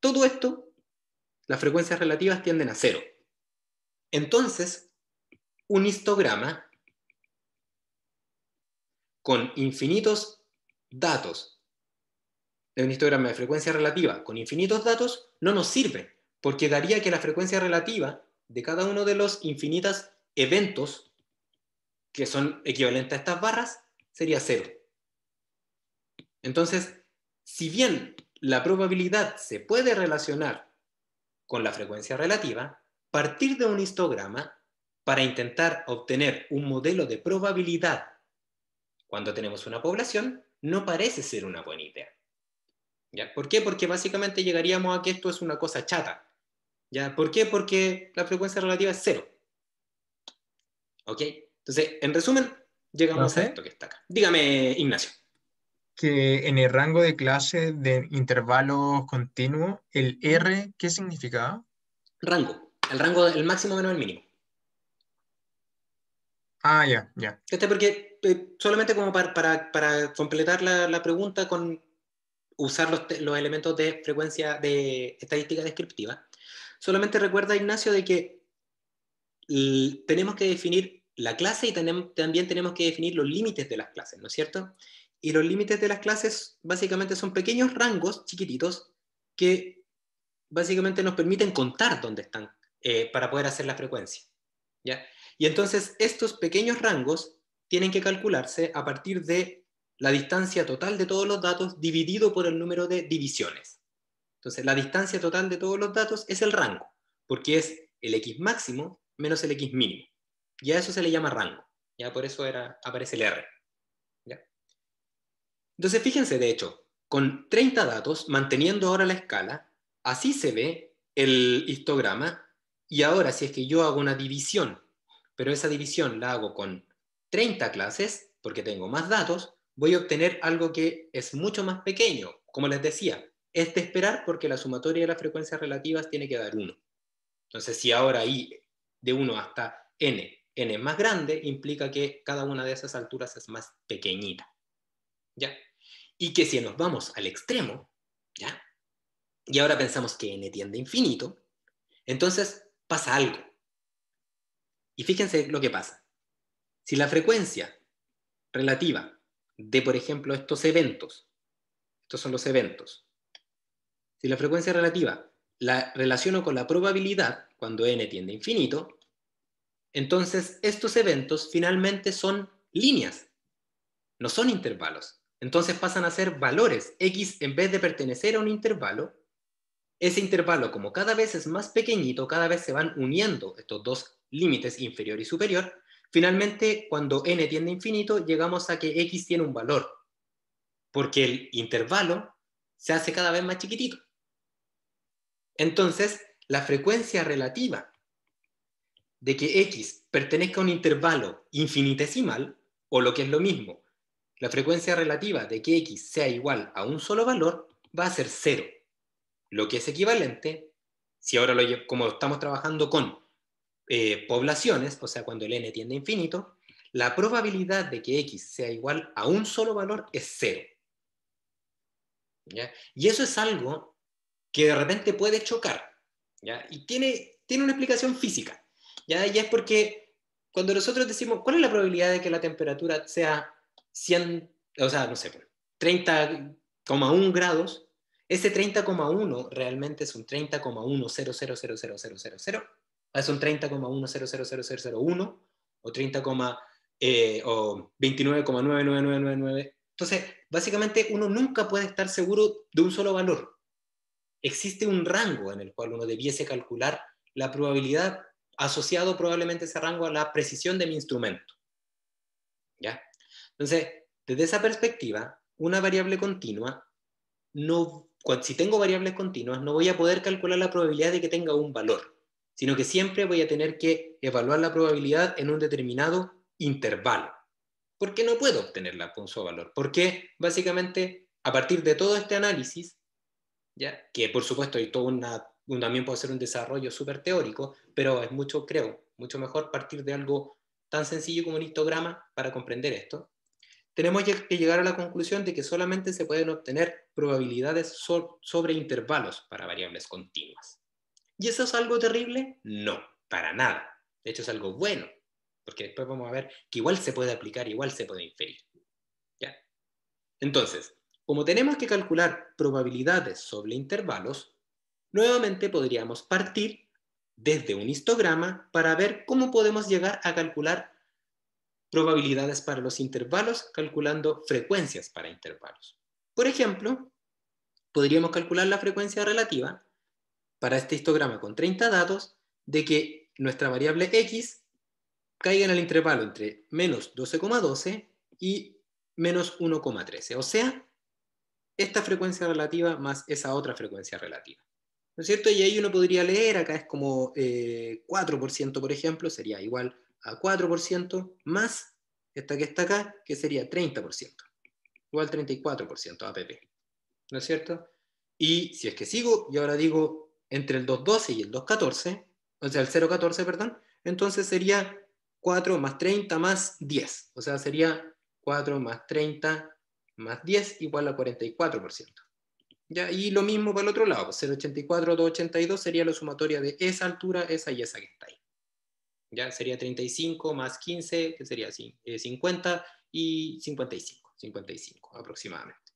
todo esto, las frecuencias relativas tienden a cero. Entonces, un histograma con infinitos datos, un histograma de frecuencia relativa con infinitos datos, no nos sirve, porque daría que la frecuencia relativa de cada uno de los infinitos eventos que son equivalentes a estas barras sería cero. Entonces, si bien la probabilidad se puede relacionar con la frecuencia relativa, partir de un histograma para intentar obtener un modelo de probabilidad cuando tenemos una población no parece ser una buena idea. ¿Ya? ¿Por qué? Porque básicamente llegaríamos a que esto es una cosa chata. ¿Ya? ¿Por qué? Porque la frecuencia relativa es cero. ¿Ok? Entonces, en resumen, llegamos a Profe, esto que está acá. Dígame, Ignacio. que en el rango de clase de intervalos continuos, el R, ¿qué significaba? Rango. El rango, el máximo menos el mínimo. Ah, ya, ya. Porque solamente como para completar la pregunta con usar los elementos de frecuencia de estadística descriptiva, solamente recuerda, Ignacio, de que tenemos que definir la clase y también tenemos que definir los límites de las clases, ¿no es cierto? Y los límites de las clases básicamente son pequeños rangos chiquititos que básicamente nos permiten contar dónde están para poder hacer la frecuencia, ¿ya? Y entonces estos pequeños rangos tienen que calcularse a partir de la distancia total de todos los datos dividido por el número de divisiones. Entonces la distancia total de todos los datos es el rango, porque es el x máximo menos el x mínimo. Y a eso se le llama rango. Ya por eso aparece el R. ¿Ya? Entonces fíjense, de hecho, con 30 datos, manteniendo ahora la escala, así se ve el histograma. Y ahora si es que yo hago una división, pero esa división la hago con 30 clases, porque tengo más datos, voy a obtener algo que es mucho más pequeño. Como les decía, es de esperar porque la sumatoria de las frecuencias relativas tiene que dar 1. Entonces, si ahora i de 1 hasta n es más grande, implica que cada una de esas alturas es más pequeñita. ¿Ya? Y que si nos vamos al extremo, ¿ya? Y ahora pensamos que n tiende a infinito, entonces pasa algo. Y fíjense lo que pasa. Si la frecuencia relativa de, por ejemplo, estos son los eventos, si la frecuencia relativa la relaciono con la probabilidad, cuando n tiende a infinito, entonces estos eventos finalmente son líneas, no son intervalos. Entonces pasan a ser valores. X, en vez de pertenecer a un intervalo, ese intervalo, como cada vez es más pequeñito, cada vez se van uniendo estos dos límites, inferior y superior. Finalmente, cuando n tiende a infinito, llegamos a que x tiene un valor, porque el intervalo se hace cada vez más chiquitito. Entonces, la frecuencia relativa de que x pertenezca a un intervalo infinitesimal, o lo que es lo mismo, la frecuencia relativa de que x sea igual a un solo valor, va a ser 0. Lo que es equivalente, si ahora como estamos trabajando con poblaciones, o sea, cuando el n tiende a infinito, la probabilidad de que x sea igual a un solo valor es 0. ¿Ya? Y eso es algo que de repente puede chocar, ¿ya? Y tiene una explicación física, ¿ya? Y es porque cuando nosotros decimos, ¿cuál es la probabilidad de que la temperatura sea 100, o sea, no sé, 30,1 grados? Ese 30,1 realmente es un 30,100000000, es un 30,1000001 o 30, o 29,99999. Entonces, básicamente uno nunca puede estar seguro de un solo valor. Existe un rango en el cual uno debiese calcular la probabilidad asociado probablemente ese rango a la precisión de mi instrumento. ¿ya? Entonces, desde esa perspectiva, una variable continua, si tengo variables continuas, no voy a poder calcular la probabilidad de que tenga un valor, sino que siempre voy a tener que evaluar la probabilidad en un determinado intervalo. ¿Por qué no puedo obtenerla con su valor? Porque básicamente, a partir de todo este análisis, ¿ya? Que por supuesto hay todo también puede ser un desarrollo súper teórico, pero es mucho, creo, mucho mejor partir de algo tan sencillo como un histograma para comprender esto. Tenemos que llegar a la conclusión de que solamente se pueden obtener probabilidades sobre intervalos para variables continuas. ¿Y eso es algo terrible? No, para nada. De hecho es algo bueno, porque después vamos a ver que igual se puede aplicar, igual se puede inferir. ¿Ya? Entonces, como tenemos que calcular probabilidades sobre intervalos, nuevamente podríamos partir desde un histograma para ver cómo podemos llegar a calcular probabilidades para los intervalos calculando frecuencias para intervalos. Por ejemplo, podríamos calcular la frecuencia relativa para este histograma con 30 datos de que nuestra variable x caiga en el intervalo entre menos 12,12 y menos 1,13. O sea, esta frecuencia relativa más esa otra frecuencia relativa. ¿No es cierto? Y ahí uno podría leer, acá es como 4%, por ejemplo, sería igual a 4% más esta que está acá, que sería 30%, igual 34% APP. ¿No es cierto? Y si es que sigo, y ahora digo entre el 2,12 y el 2,14, o sea, el 0,14, perdón, entonces sería 4 más 30 más 10, o sea, sería 4 más 30 más 10 igual a 44%. ¿Ya? Y lo mismo para el otro lado, 0,84 a 2,82 sería la sumatoria de esa altura, esa y esa que está ahí. ¿Ya? Sería 35 más 15, que sería así, 50 y 55 aproximadamente.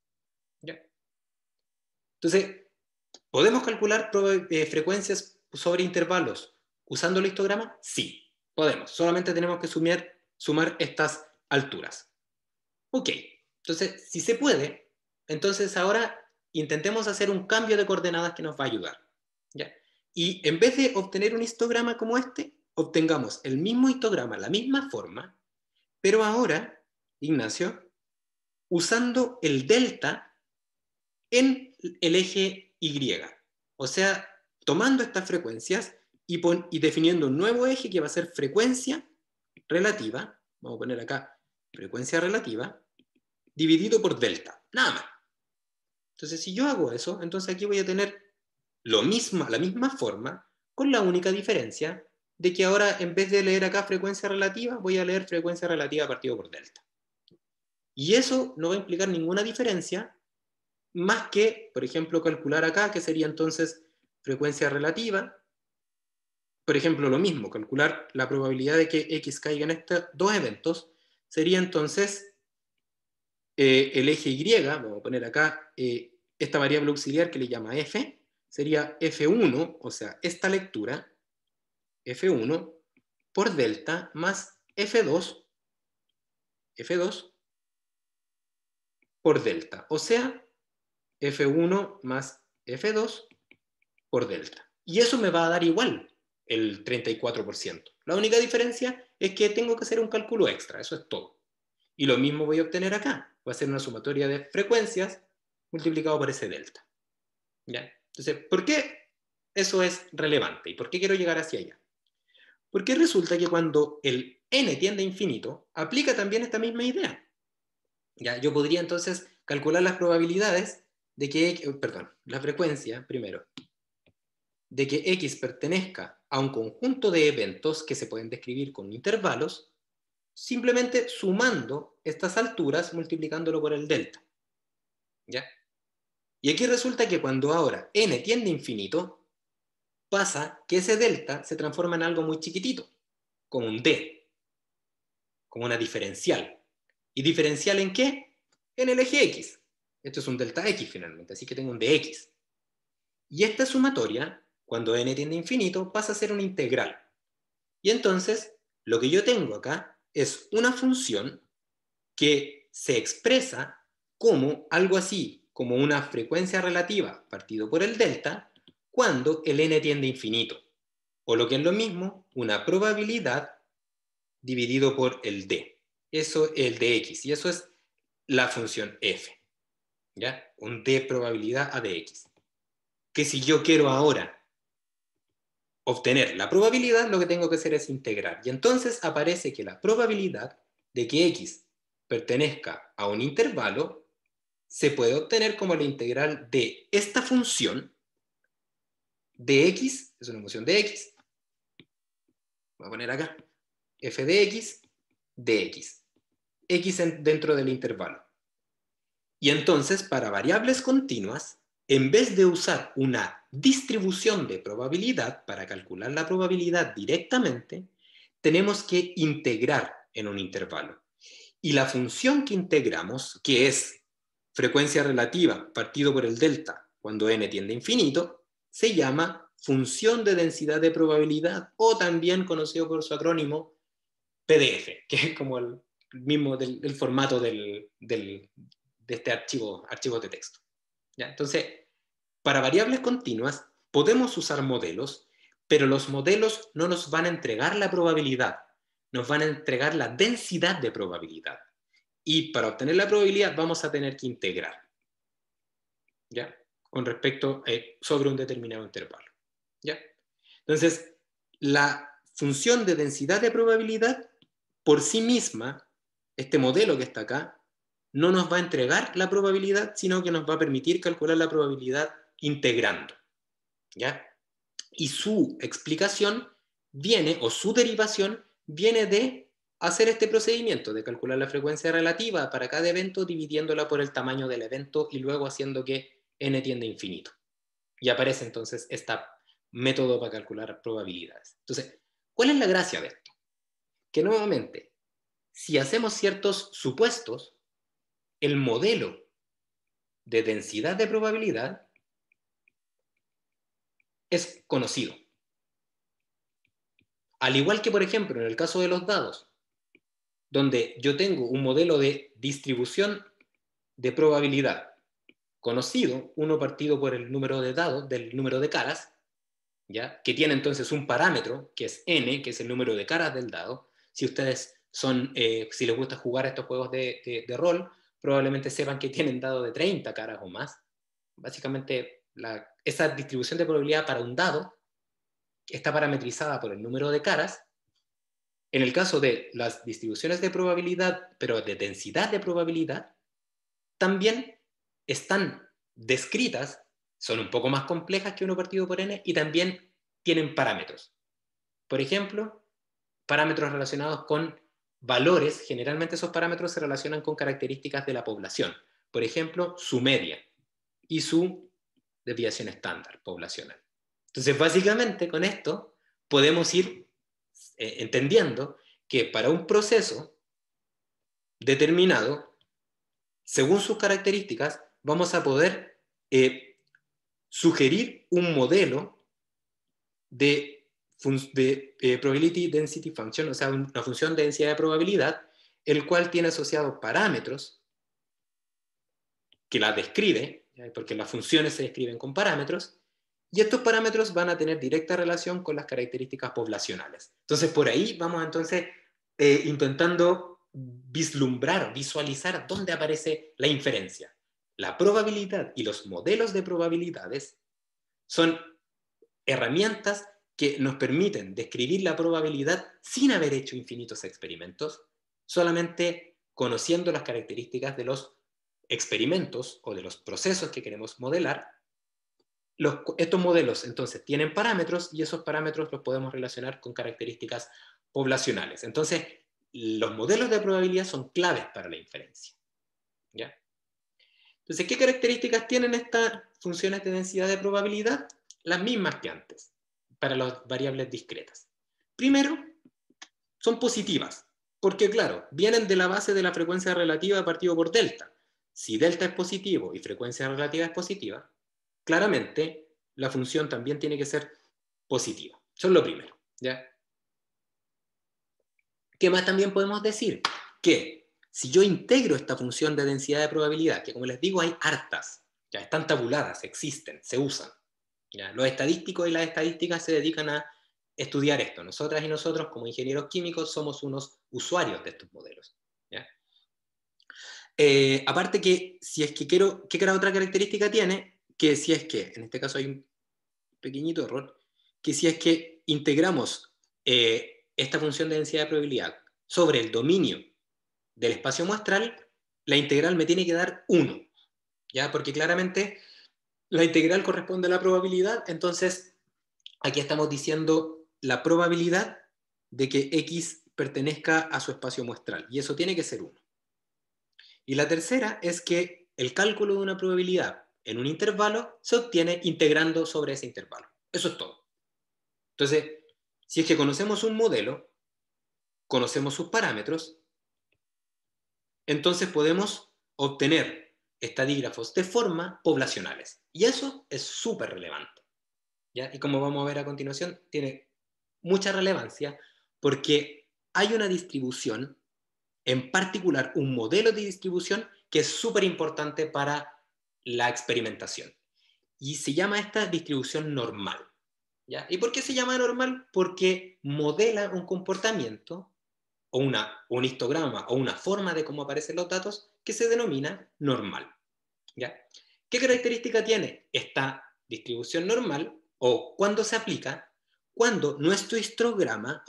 ¿Ya? Entonces, ¿podemos calcular frecuencias sobre intervalos usando el histograma? Sí, podemos. Solamente tenemos que sumar estas alturas. Ok, entonces, si se puede, entonces ahora intentemos hacer un cambio de coordenadas que nos va a ayudar. ¿Ya? Y en vez de obtener un histograma como este, obtengamos el mismo histograma, la misma forma, pero ahora, Ignacio, usando el delta en el eje Y. O sea, tomando estas frecuencias y definiendo un nuevo eje que va a ser frecuencia relativa, vamos a poner acá frecuencia relativa, dividido por delta, nada más. Entonces, si yo hago eso, entonces aquí voy a tener la misma forma, con la única diferencia de que ahora en vez de leer acá frecuencia relativa, voy a leer frecuencia relativa partido por delta. Y eso no va a implicar ninguna diferencia más que, por ejemplo, calcular acá, que sería entonces frecuencia relativa. Por ejemplo, lo mismo, calcular la probabilidad de que X caiga en estos dos eventos, sería entonces el eje Y, vamos a poner acá esta variable auxiliar que le llama F, sería F1, o sea, esta lectura, F1 por delta más F2 por delta, o sea, F1 más F2 por delta. Y eso me va a dar igual el 34%. La única diferencia es que tengo que hacer un cálculo extra, eso es todo. Y lo mismo voy a obtener acá. Voy a hacer una sumatoria de frecuencias multiplicado por ese delta. ¿Ya? Entonces, ¿por qué eso es relevante? ¿Y por qué quiero llegar hacia allá? Porque resulta que cuando el n tiende a infinito, aplica también esta misma idea. ¿Ya? Yo podría entonces calcular las probabilidades de que, perdón, la frecuencia, primero, de que X pertenezca a un conjunto de eventos que se pueden describir con intervalos, simplemente sumando estas alturas multiplicándolo por el delta. ¿Ya? Y aquí resulta que cuando ahora n tiende a infinito, pasa que ese delta se transforma en algo muy chiquitito, como un d, como una diferencial. ¿Y diferencial en qué? En el eje x. Esto es un delta x finalmente, así que tengo un dx. Y esta sumatoria, cuando n tiende a infinito, pasa a ser una integral. Y entonces, lo que yo tengo acá es una función que se expresa como algo así, como una frecuencia relativa partido por el delta, cuando el n tiende a infinito. O lo que es lo mismo, una probabilidad dividido por el d. Eso es el de x, y eso es la función f, ¿ya? Un d probabilidad a de x. Que si yo quiero ahora obtener la probabilidad, lo que tengo que hacer es integrar. Y entonces aparece que la probabilidad de que x pertenezca a un intervalo se puede obtener como la integral de esta función de x, es una función de x, voy a poner acá, f de x, x dentro del intervalo. Y entonces, para variables continuas, en vez de usar una distribución de probabilidad para calcular la probabilidad directamente, tenemos que integrar en un intervalo. Y la función que integramos, que es frecuencia relativa partido por el delta cuando n tiende a infinito, se llama función de densidad de probabilidad, o también conocido por su acrónimo PDF, que es como el mismo del formato de este archivo de texto. ¿Ya? Entonces, para variables continuas podemos usar modelos, pero los modelos no nos van a entregar la probabilidad, nos van a entregar la densidad de probabilidad. Y para obtener la probabilidad vamos a tener que integrar, ¿ya? Con respecto sobre un determinado intervalo, ¿ya? Entonces, la función de densidad de probabilidad por sí misma, este modelo que está acá, no nos va a entregar la probabilidad, sino que nos va a permitir calcular la probabilidad integrando, ¿ya? Y su explicación viene, o su derivación, viene de hacer este procedimiento de calcular la frecuencia relativa para cada evento, dividiéndola por el tamaño del evento y luego haciendo que n tiende a infinito. Y aparece entonces este método para calcular probabilidades. Entonces, ¿cuál es la gracia de esto? Que nuevamente, si hacemos ciertos supuestos, el modelo de densidad de probabilidad es conocido. Al igual que, por ejemplo, en el caso de los dados, donde yo tengo un modelo de distribución de probabilidad conocido, uno partido por el número de dados, del número de caras, ¿ya? Que tiene entonces un parámetro, que es n, que es el número de caras del dado. Si ustedes si les gusta jugar estos juegos de rol, probablemente sepan que tienen dados de 30 caras o más. Básicamente, esa distribución de probabilidad para un dado está parametrizada por el número de caras. En el caso de las distribuciones de probabilidad, pero de densidad de probabilidad, también están descritas, son un poco más complejas que uno partido por n, y también tienen parámetros. Por ejemplo, parámetros relacionados con valores. Generalmente esos parámetros se relacionan con características de la población. Por ejemplo, su media y su desviación estándar poblacional. Entonces, básicamente, con esto podemos ir entendiendo que para un proceso determinado, según sus características, vamos a poder sugerir un modelo de probability density function, o sea, una función de densidad de probabilidad, el cual tiene asociados parámetros que la describe, porque las funciones se describen con parámetros, y estos parámetros van a tener directa relación con las características poblacionales. Entonces, por ahí vamos entonces intentando vislumbrar, visualizar dónde aparece la inferencia. La probabilidad y los modelos de probabilidades son herramientas que nos permiten describir la probabilidad sin haber hecho infinitos experimentos, solamente conociendo las características de los experimentos o de los procesos que queremos modelar. Estos modelos entonces tienen parámetros y esos parámetros los podemos relacionar con características poblacionales. Entonces, los modelos de probabilidad son claves para la inferencia, ¿ya? Entonces, ¿qué características tienen estas funciones de densidad de probabilidad? Las mismas que antes, para las variables discretas. Primero, son positivas, porque claro, vienen de la base de la frecuencia relativa partido por delta. Si delta es positivo y frecuencia relativa es positiva, claramente la función también tiene que ser positiva. Eso es lo primero, ¿ya? ¿Qué más también podemos decir? Que si yo integro esta función de densidad de probabilidad, que como les digo hay hartas, ya están tabuladas, existen, se usan, ¿ya? Los estadísticos y las estadísticas se dedican a estudiar esto. Nosotras y nosotros como ingenieros químicos somos unos usuarios de estos modelos, Aparte que, si es que quiero, ¿qué otra característica tiene? Que si es que, en este caso hay un pequeñito error, que si es que integramos esta función de densidad de probabilidad sobre el dominio del espacio muestral, la integral me tiene que dar 1, ¿ya? Porque claramente la integral corresponde a la probabilidad, entonces aquí estamos diciendo la probabilidad de que X pertenezca a su espacio muestral, y eso tiene que ser 1. Y la tercera es que el cálculo de una probabilidad en un intervalo se obtiene integrando sobre ese intervalo. Eso es todo. Entonces, si es que conocemos un modelo, conocemos sus parámetros, entonces podemos obtener estadígrafos de forma poblacionales. Y eso es súper relevante, ¿ya? Y como vamos a ver a continuación, tiene mucha relevancia porque hay una distribución, en particular un modelo de distribución, que es súper importante para la experimentación. Y se llama esta distribución normal, ¿ya? ¿Y por qué se llama normal? Porque modela un comportamiento o un histograma o una forma de cómo aparecen los datos que se denomina normal, ¿ya? ¿Qué característica tiene esta distribución normal o cuándo se aplica? Cuando nuestro histograma,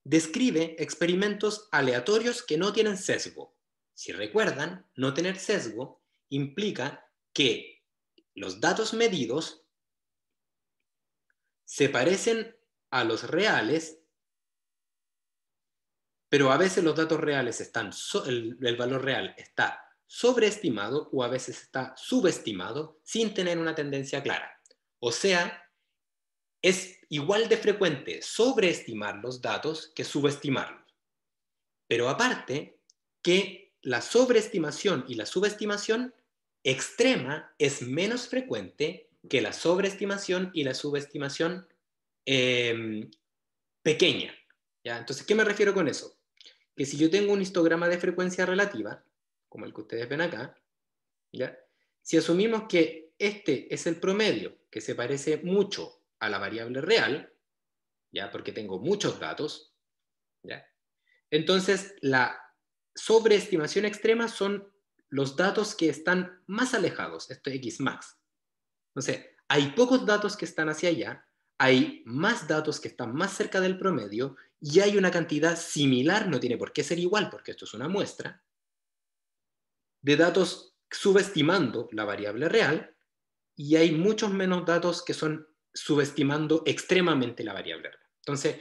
describe experimentos aleatorios que no tienen sesgo. Si recuerdan, no tener sesgo implica que los datos medidos se parecen a los reales, pero a veces los datos reales están, el valor real está sobreestimado o a veces está subestimado sin tener una tendencia clara. O sea, es igual de frecuente sobreestimar los datos que subestimarlos. Pero aparte que la sobreestimación y la subestimación extrema es menos frecuente que la sobreestimación y la subestimación pequeña, ¿ya? Entonces, ¿qué me refiero con eso? Que si yo tengo un histograma de frecuencia relativa, como el que ustedes ven acá, ¿ya? Si asumimos que este es el promedio, que se parece mucho a la variable real, ¿ya? Porque tengo muchos datos, ¿ya? Entonces, la sobreestimación extrema son los datos que están más alejados, esto es Xmax. Entonces, hay pocos datos que están hacia allá, hay más datos que están más cerca del promedio y hay una cantidad similar, no tiene por qué ser igual porque esto es una muestra, de datos subestimando la variable real y hay muchos menos datos que son subestimando extremadamente la variable real. Entonces,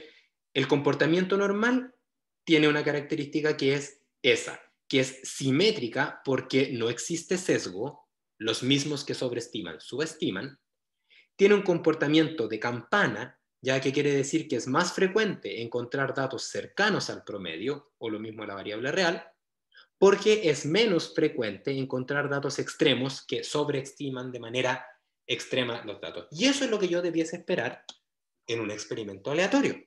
el comportamiento normal tiene una característica que es esa, que es simétrica porque no existe sesgo, los mismos que sobreestiman, subestiman. Tiene un comportamiento de campana, ya que quiere decir que es más frecuente encontrar datos cercanos al promedio, o lo mismo a la variable real, porque es menos frecuente encontrar datos extremos que sobreestiman de manera extrema los datos. Y eso es lo que yo debiese esperar en un experimento aleatorio,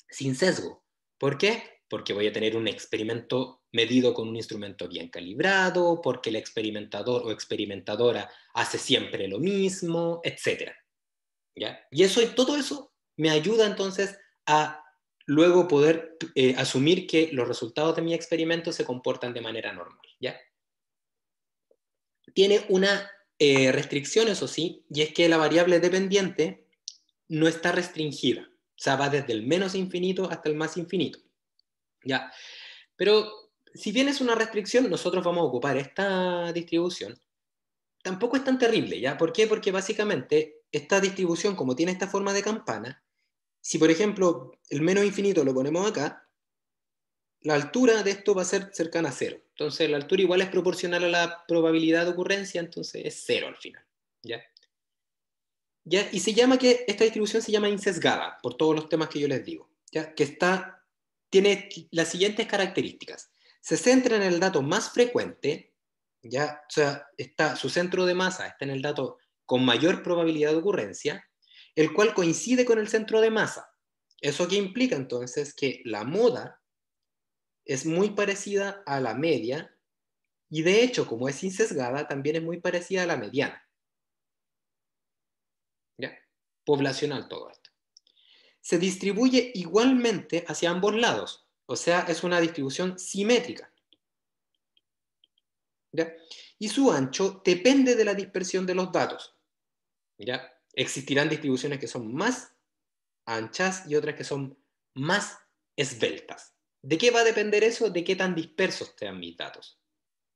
sin sesgo. ¿Por qué? Porque voy a tener un experimento medido con un instrumento bien calibrado, porque el experimentador o experimentadora hace siempre lo mismo, etc. ¿Ya? Y todo eso me ayuda entonces a luego poder asumir que los resultados de mi experimento se comportan de manera normal, ¿ya? Tiene una restricción, eso sí, y es que la variable dependiente no está restringida, o sea, va desde el menos infinito hasta el más infinito, ¿ya? Pero si bien es una restricción, nosotros vamos a ocupar esta distribución. Tampoco es tan terrible, ¿ya? ¿Por qué? Porque básicamente esta distribución, como tiene esta forma de campana, si por ejemplo el menos infinito lo ponemos acá, la altura de esto va a ser cercana a cero. Entonces la altura igual es proporcional a la probabilidad de ocurrencia, entonces es cero al final, ¿ya? ¿Ya? Y se llama que esta distribución se llama insesgada, por todos los temas que yo les digo, ¿ya? Que tiene las siguientes características. Se centra en el dato más frecuente, ¿ya? O sea, su centro de masa está en el dato con mayor probabilidad de ocurrencia, el cual coincide con el centro de masa. ¿Eso qué implica entonces? Que la moda es muy parecida a la media y de hecho, como es insesgada, también es muy parecida a la mediana, ¿ya? Poblacional todo esto. Se distribuye igualmente hacia ambos lados, o sea, es una distribución simétrica, ¿ya? Y su ancho depende de la dispersión de los datos, ¿ya? Existirán distribuciones que son más anchas y otras que son más esbeltas. ¿De qué va a depender eso? De qué tan dispersos sean mis datos,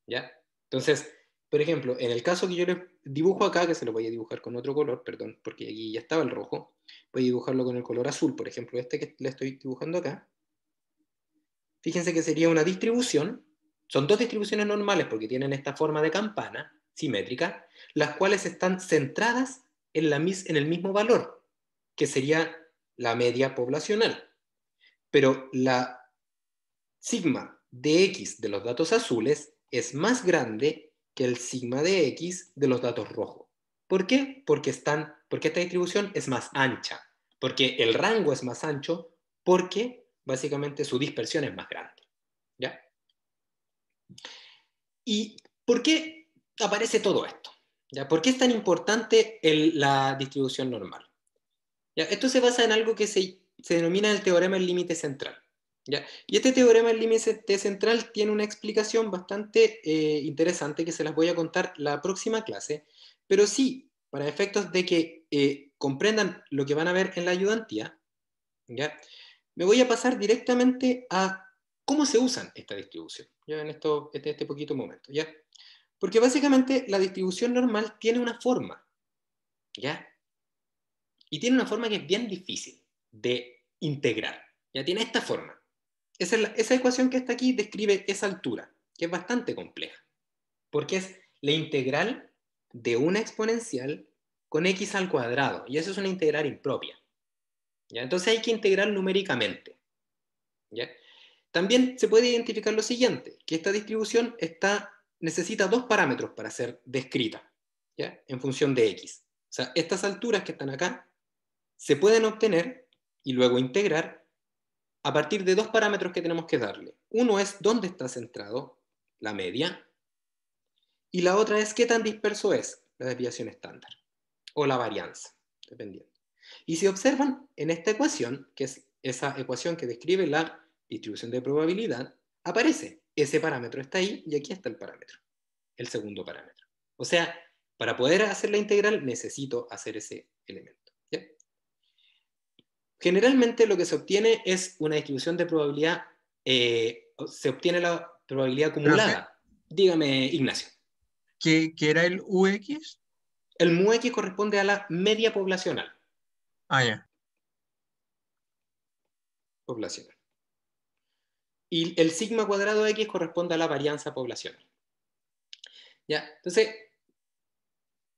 ¿ya? Entonces, por ejemplo, en el caso que yo les dibujo acá, que se lo voy a dibujar con otro color, perdón, porque aquí ya estaba el rojo, voy a dibujarlo con el color azul, por ejemplo, este que le estoy dibujando acá. Fíjense que sería una distribución, son dos distribuciones normales porque tienen esta forma de campana simétrica, las cuales están centradas en el mismo valor, que sería la media poblacional. Pero la sigma de X de los datos azules es más grande que el sigma de X de los datos rojos. ¿Por qué? Porque esta distribución es más ancha, porque el rango es más ancho, porque básicamente su dispersión es más grande. ¿Ya? ¿Y por qué aparece todo esto? ¿Ya? ¿Por qué es tan importante la distribución normal? ¿Ya? Esto se basa en algo que se denomina el teorema del límite central. ¿Ya? Y este teorema del límite central tiene una explicación bastante interesante que se las voy a contar la próxima clase, pero sí, para efectos de que comprendan lo que van a ver en la ayudantía, ¿ya? Me voy a pasar directamente a cómo se usan esta distribución, ya en este poquito momento, ¿ya? Porque básicamente la distribución normal tiene una forma, ¿ya? Y tiene una forma que es bien difícil de integrar, ¿ya? Tiene esta forma. Esa ecuación que está aquí describe esa altura, que es bastante compleja, porque es la integral de una exponencial con x al cuadrado, y eso es una integral impropia, ¿ya? Entonces hay que integrar numéricamente, ¿ya? También se puede identificar lo siguiente, que esta distribución necesita dos parámetros para ser descrita, ¿ya? En función de x. O sea, estas alturas que están acá se pueden obtener y luego integrar a partir de dos parámetros que tenemos que darle. Uno es dónde está centrado, la media, y la otra es qué tan disperso es la desviación estándar, o la varianza, dependiendo. Y si observan en esta ecuación, que es esa ecuación que describe la distribución de probabilidad, aparece ese parámetro, está ahí, y aquí está el parámetro, el segundo parámetro. O sea, para poder hacer la integral necesito hacer ese elemento, ¿ya? Generalmente lo que se obtiene es una distribución de probabilidad, se obtiene la probabilidad Profe, acumulada. Dígame, Ignacio. ¿qué era el UX? El mu x corresponde a la media poblacional. Ah, ya. poblacional. Y el sigma cuadrado x corresponde a la varianza poblacional. ¿Ya? Entonces,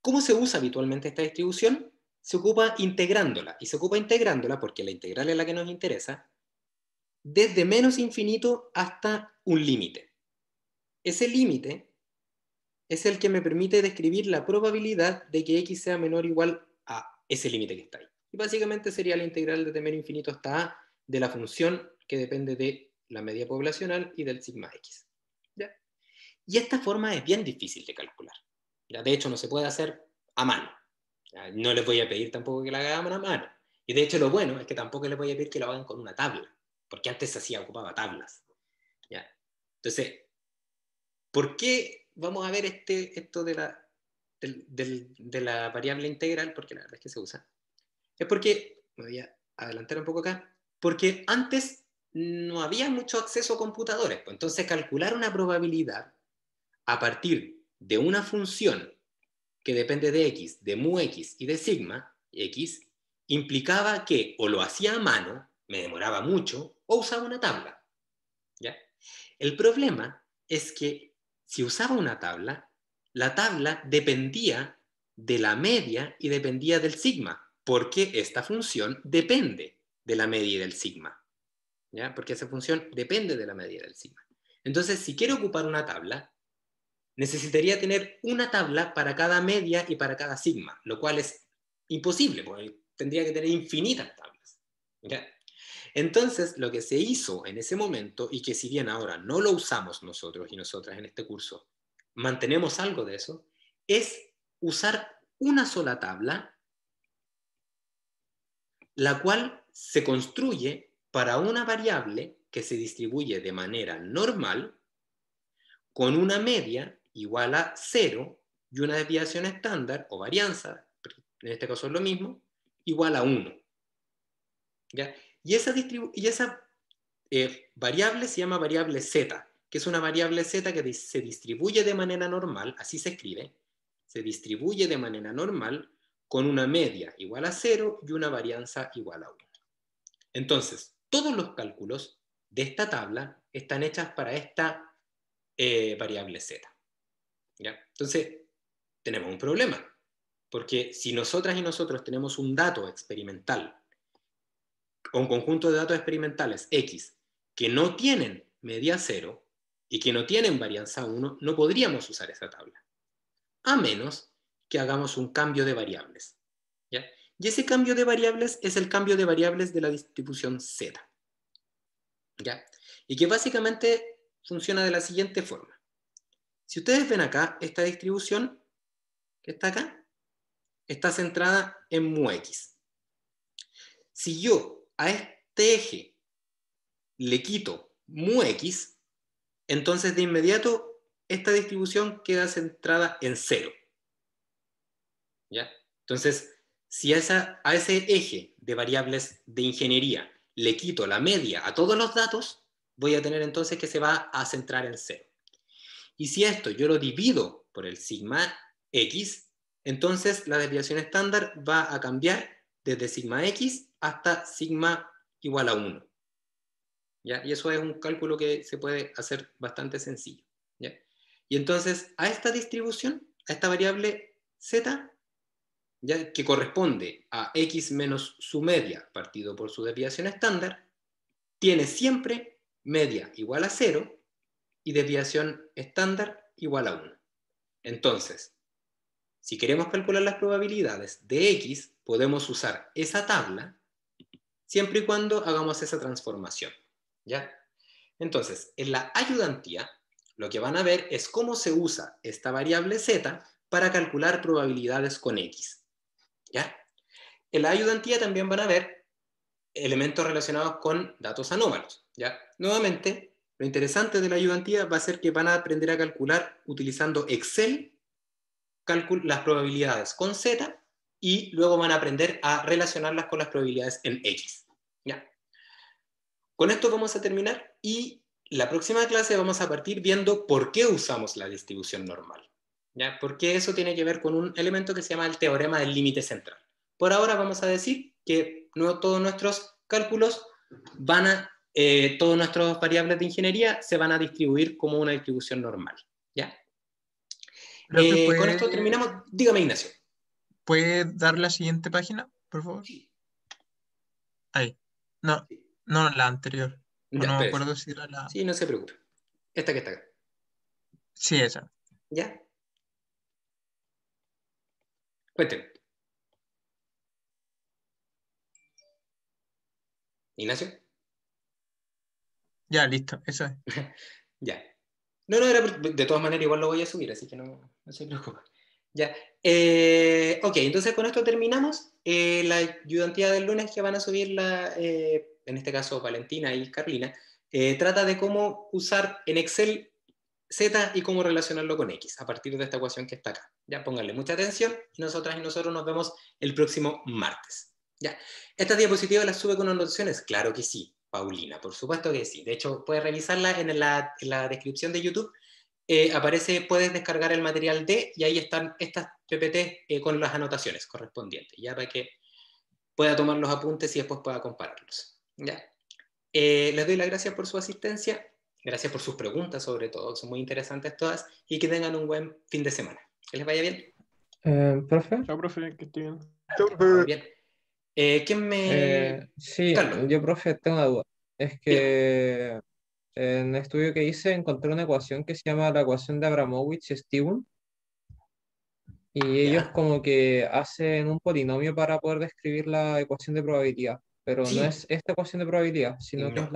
¿cómo se usa habitualmente esta distribución? Se ocupa integrándola. Y se ocupa integrándola porque la integral es la que nos interesa, desde menos infinito hasta un límite. Ese límite es el que me permite describir la probabilidad de que x sea menor o igual a ese límite que está ahí. Y básicamente sería la integral desde menos infinito hasta a de la función que depende de la media poblacional y del sigma x. ¿Ya? Y esta forma es bien difícil de calcular. ¿Ya? De hecho, no se puede hacer a mano. ¿Ya? No les voy a pedir tampoco que la hagan a mano. Y de hecho, lo bueno es que tampoco les voy a pedir que lo hagan con una tabla, porque antes se hacía, ocupaba tablas. ¿Ya? Entonces, ¿por qué vamos a ver esto de la variable integral? Porque la verdad es que se usa. Es porque, me voy a adelantar un poco acá, porque antes no había mucho acceso a computadores. Pues entonces, calcular una probabilidad a partir de una función que depende de x, de mu x y de sigma x, implicaba que o lo hacía a mano, me demoraba mucho, o usaba una tabla. ¿Ya? El problema es que si usaba una tabla, la tabla dependía de la media y dependía del sigma, porque esta función depende de la media y del sigma, ¿ya? Porque esa función depende de la media y del sigma. Entonces, si quiero ocupar una tabla, necesitaría tener una tabla para cada media y para cada sigma, lo cual es imposible, porque tendría que tener infinitas tablas, ¿ya? Entonces, lo que se hizo en ese momento, y que si bien ahora no lo usamos nosotros y nosotras en este curso, mantenemos algo de eso, es usar una sola tabla, la cual se construye para una variable que se distribuye de manera normal, con una media igual a 0 y una desviación estándar o varianza, en este caso es lo mismo, igual a 1. ¿Ya? Y esa variable se llama variable z, que es una variable z que se distribuye de manera normal, así se escribe, se distribuye de manera normal con una media igual a 0 y una varianza igual a 1. Entonces, todos los cálculos de esta tabla están hechas para esta variable z. ¿Ya? Entonces, tenemos un problema, porque si nosotras y nosotros tenemos un dato experimental o un conjunto de datos experimentales X que no tienen media 0 y que no tienen varianza 1, no podríamos usar esa tabla, a menos que hagamos un cambio de variables. ¿Ya? Y ese cambio de variables es el cambio de variables de la distribución Z. ¿Ya? Y que básicamente funciona de la siguiente forma. Si ustedes ven acá, esta distribución que está acá, está centrada en mu x. Si yo a este eje le quito mu x, entonces de inmediato esta distribución queda centrada en 0. ¿Ya? Entonces, si a ese eje de variables de ingeniería le quito la media a todos los datos, voy a tener entonces que se va a centrar en 0. Y si esto yo lo divido por el sigma x, entonces la desviación estándar va a cambiar desde sigma x hasta sigma igual a 1. ¿Ya? Y eso es un cálculo que se puede hacer bastante sencillo. ¿Ya? Y entonces a esta distribución, a esta variable z, ¿ya? Que corresponde a x menos su media partido por su desviación estándar, tiene siempre media igual a 0 y desviación estándar igual a 1. Entonces, si queremos calcular las probabilidades de x, podemos usar esa tabla siempre y cuando hagamos esa transformación. ¿Ya? Entonces, en la ayudantía, lo que van a ver es cómo se usa esta variable z para calcular probabilidades con x. ¿Ya? En la ayudantía también van a ver elementos relacionados con datos anómalos. ¿Ya? Nuevamente, lo interesante de la ayudantía va a ser que van a aprender a calcular utilizando Excel las probabilidades con z y luego van a aprender a relacionarlas con las probabilidades en x. ¿Ya? Con esto vamos a terminar y la próxima clase vamos a partir viendo por qué usamos la distribución normal. ¿Ya? Porque eso tiene que ver con un elemento que se llama el teorema del límite central. Por ahora vamos a decir que no todos nuestros cálculos van a, todas nuestras variables de ingeniería se van a distribuir como una distribución normal. ¿Ya? Profe, Con esto terminamos. Dígame, Ignacio. ¿puede dar la siguiente página, por favor? Ahí. No, no la anterior. O Ya, no me espérese. acuerdo si era la... Sí, no se preocupe. Esta que está acá. Sí, esa. ¿Ya? Cuénteme. Ignacio. Ya, listo. Esa es. Ya. No, no, de todas maneras igual lo voy a subir, así que no se preocupe. Ya. Ok, entonces con esto terminamos. La ayudantía del lunes que van a subir, en este caso Valentina y Carlina, trata de cómo usar en Excel Z y cómo relacionarlo con X a partir de esta ecuación que está acá. Ya, pónganle mucha atención y nosotras y nosotros nos vemos el próximo martes. Ya. ¿Estas diapositivas las sube con anotaciones? Claro que sí, Paulina, por supuesto que sí. De hecho, puedes revisarla en la descripción de YouTube. Puedes descargar el material y ahí están estas PPT con las anotaciones correspondientes, ya para que pueda tomar los apuntes y después pueda compararlos. ¿Ya? Les doy las gracias por su asistencia, gracias por sus preguntas sobre todo, son muy interesantes todas, y que tengan un buen fin de semana. Que les vaya bien. Profe, Chao, profe, que esté bien. Muy bien. ¿Quién me...? sí, Carlos, yo, profe, tengo una duda. Es dígame. que en el estudio que hice encontré una ecuación que se llama la ecuación de Abramovich-Stevens y ellos ¿Ya? como que hacen un polinomio para poder describir la ecuación de probabilidad, pero no Sí. es esta ecuación de probabilidad, sino que No. es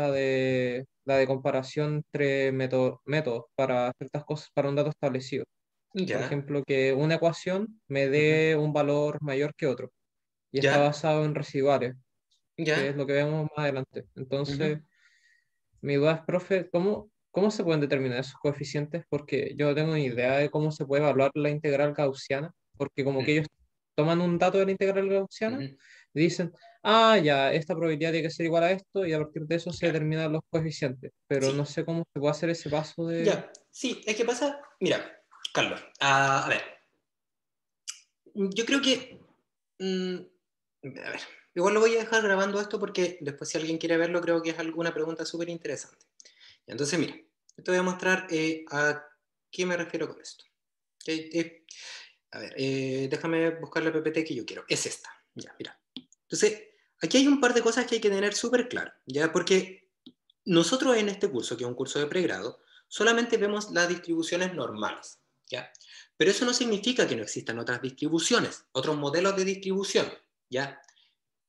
la de comparación entre métodos para ciertas cosas, para un dato establecido. Por Ya. ejemplo, que una ecuación me Ujú. dé un valor mayor que otro y está Ya. basado en residuales, que es Ya. lo que vemos más adelante. Ujú. Entonces, mi duda es, profe, ¿cómo se pueden determinar esos coeficientes? Porque yo no tengo ni idea de cómo se puede evaluar la integral gaussiana, porque como que Mm, ellos toman un dato de la integral gaussiana ujú, y dicen, ah, ya, esta probabilidad tiene que ser igual a esto, y a partir de eso se claro, determinan los coeficientes, pero no sí. sé cómo se puede hacer ese paso de... Ya, sí, es que pasa, mira, Carlos, a ver, yo creo que, mm, a ver, igual lo voy a dejar grabando esto porque después si alguien quiere verlo creo que es alguna pregunta súper interesante. Entonces, mira, te voy a mostrar a qué me refiero con esto. A ver, déjame buscar la PPT que yo quiero. Es esta, ya, mira. Entonces, aquí hay un par de cosas que hay que tener súper claro, ¿ya? Porque nosotros en este curso, que es un curso de pregrado, solamente vemos las distribuciones normales, ¿ya? Pero eso no significa que no existan otras distribuciones, otros modelos de distribución, ¿ya?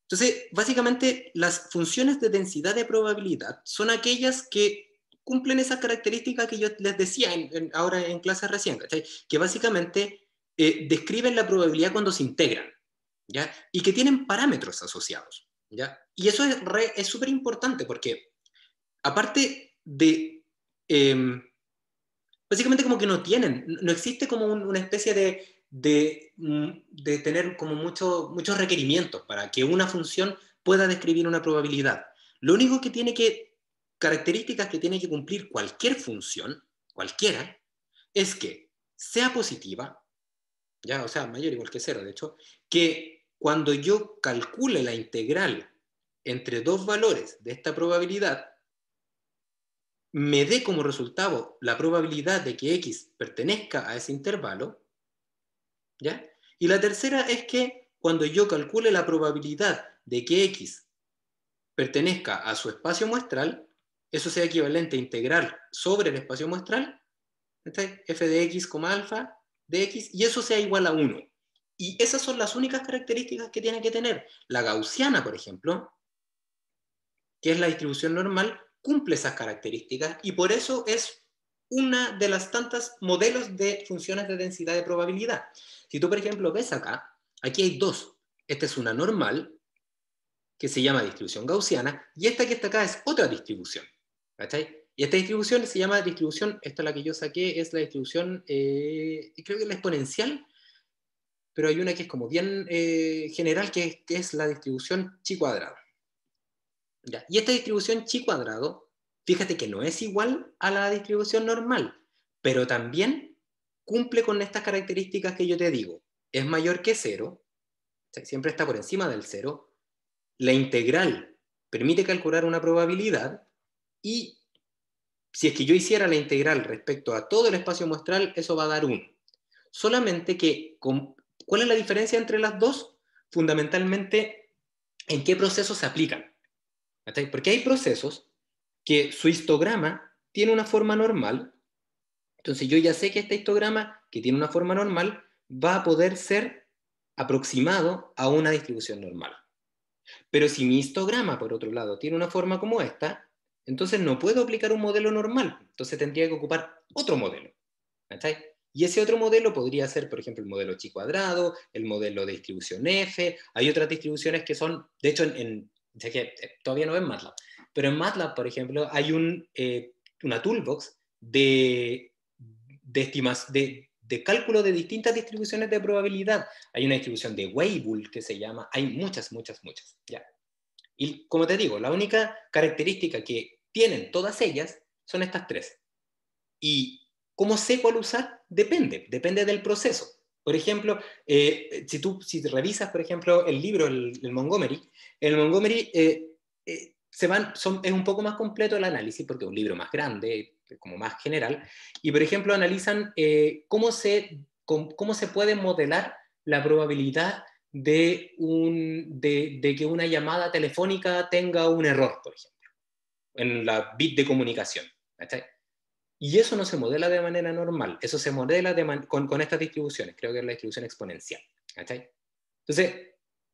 Entonces, básicamente, las funciones de densidad de probabilidad son aquellas que cumplen esas características que yo les decía ahora en clase recién, ¿cachai? Que básicamente describen la probabilidad cuando se integran, ¿ya? Y que tienen parámetros asociados, ¿ya? Y eso es súper importante porque aparte de, básicamente como que no tienen, no existe como una especie de tener como muchos requerimientos para que una función pueda describir una probabilidad. Lo único que tiene que, características que tiene que cumplir cualquier función, cualquiera, es que sea positiva, ya, o sea, mayor o igual que cero, de hecho, que cuando yo calcule la integral entre dos valores de esta probabilidad, me dé como resultado la probabilidad de que X pertenezca a ese intervalo, ¿ya? Y la tercera es que cuando yo calcule la probabilidad de que X pertenezca a su espacio muestral, eso sea equivalente a integral sobre el espacio muestral, ¿está? F de X, alfa de X, y eso sea igual a 1. Y esas son las únicas características que tiene que tener. La gaussiana, por ejemplo, que es la distribución normal, cumple esas características y por eso es una de las tantas modelos de funciones de densidad de probabilidad. Si tú, por ejemplo, ves acá, aquí hay dos. Esta es una normal, que se llama distribución gaussiana, y esta que está acá es otra distribución. ¿Cachai? Y esta distribución se llama distribución, esta la que yo saqué, es la distribución, creo que es la exponencial, pero hay una que es como bien general, que es la distribución chi cuadrado. ¿Ya? Y esta distribución chi cuadrado, fíjate que no es igual a la distribución normal, pero también cumple con estas características que yo te digo. Es mayor que cero, o sea, siempre está por encima del cero. La integral permite calcular una probabilidad y si es que yo hiciera la integral respecto a todo el espacio muestral, eso va a dar 1. Solamente que, ¿cuál es la diferencia entre las dos? Fundamentalmente, ¿en qué procesos se aplican? Porque hay procesos que su histograma tiene una forma normal, entonces yo ya sé que este histograma, que tiene una forma normal, va a poder ser aproximado a una distribución normal. Pero si mi histograma, por otro lado, tiene una forma como esta, entonces no puedo aplicar un modelo normal, entonces tendría que ocupar otro modelo. ¿Cachai? Y ese otro modelo podría ser, por ejemplo, el modelo chi cuadrado, el modelo de distribución F. Hay otras distribuciones que son, de hecho, sé que todavía no en MATLAB, pero en MATLAB, por ejemplo, hay una toolbox de cálculo de distintas distribuciones de probabilidad. Hay una distribución de Weibull que se llama, hay muchas, muchas, muchas. ¿Ya? Y como te digo, la única característica que tienen todas ellas son estas tres. Y cómo sé cuál usar depende del proceso. Por ejemplo, si revisas, por ejemplo, el libro, el Montgomery, es un poco más completo el análisis porque es un libro más grande, como más general, y por ejemplo analizan cómo se puede modelar la probabilidad de que una llamada telefónica tenga un error, por ejemplo, en la bit de comunicación. ¿Está? Y eso no se modela de manera normal, eso se modela con estas distribuciones, creo que es la distribución exponencial. ¿Cachai? Entonces,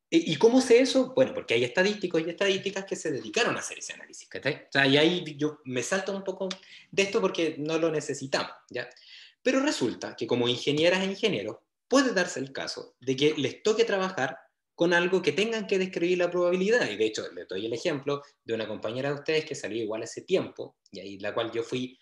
¿y cómo sé eso? Bueno, porque hay estadísticos y estadísticas que se dedicaron a hacer ese análisis. ¿Cachai? O sea, y ahí yo me salto un poco de esto porque no lo necesitamos. ¿Ya? Pero resulta que como ingenieras e ingenieros, puede darse el caso de que les toque trabajar con algo que tengan que describir la probabilidad. Y de hecho, les doy el ejemplo de una compañera de ustedes que salió igual hace tiempo, y ahí la cual yo fui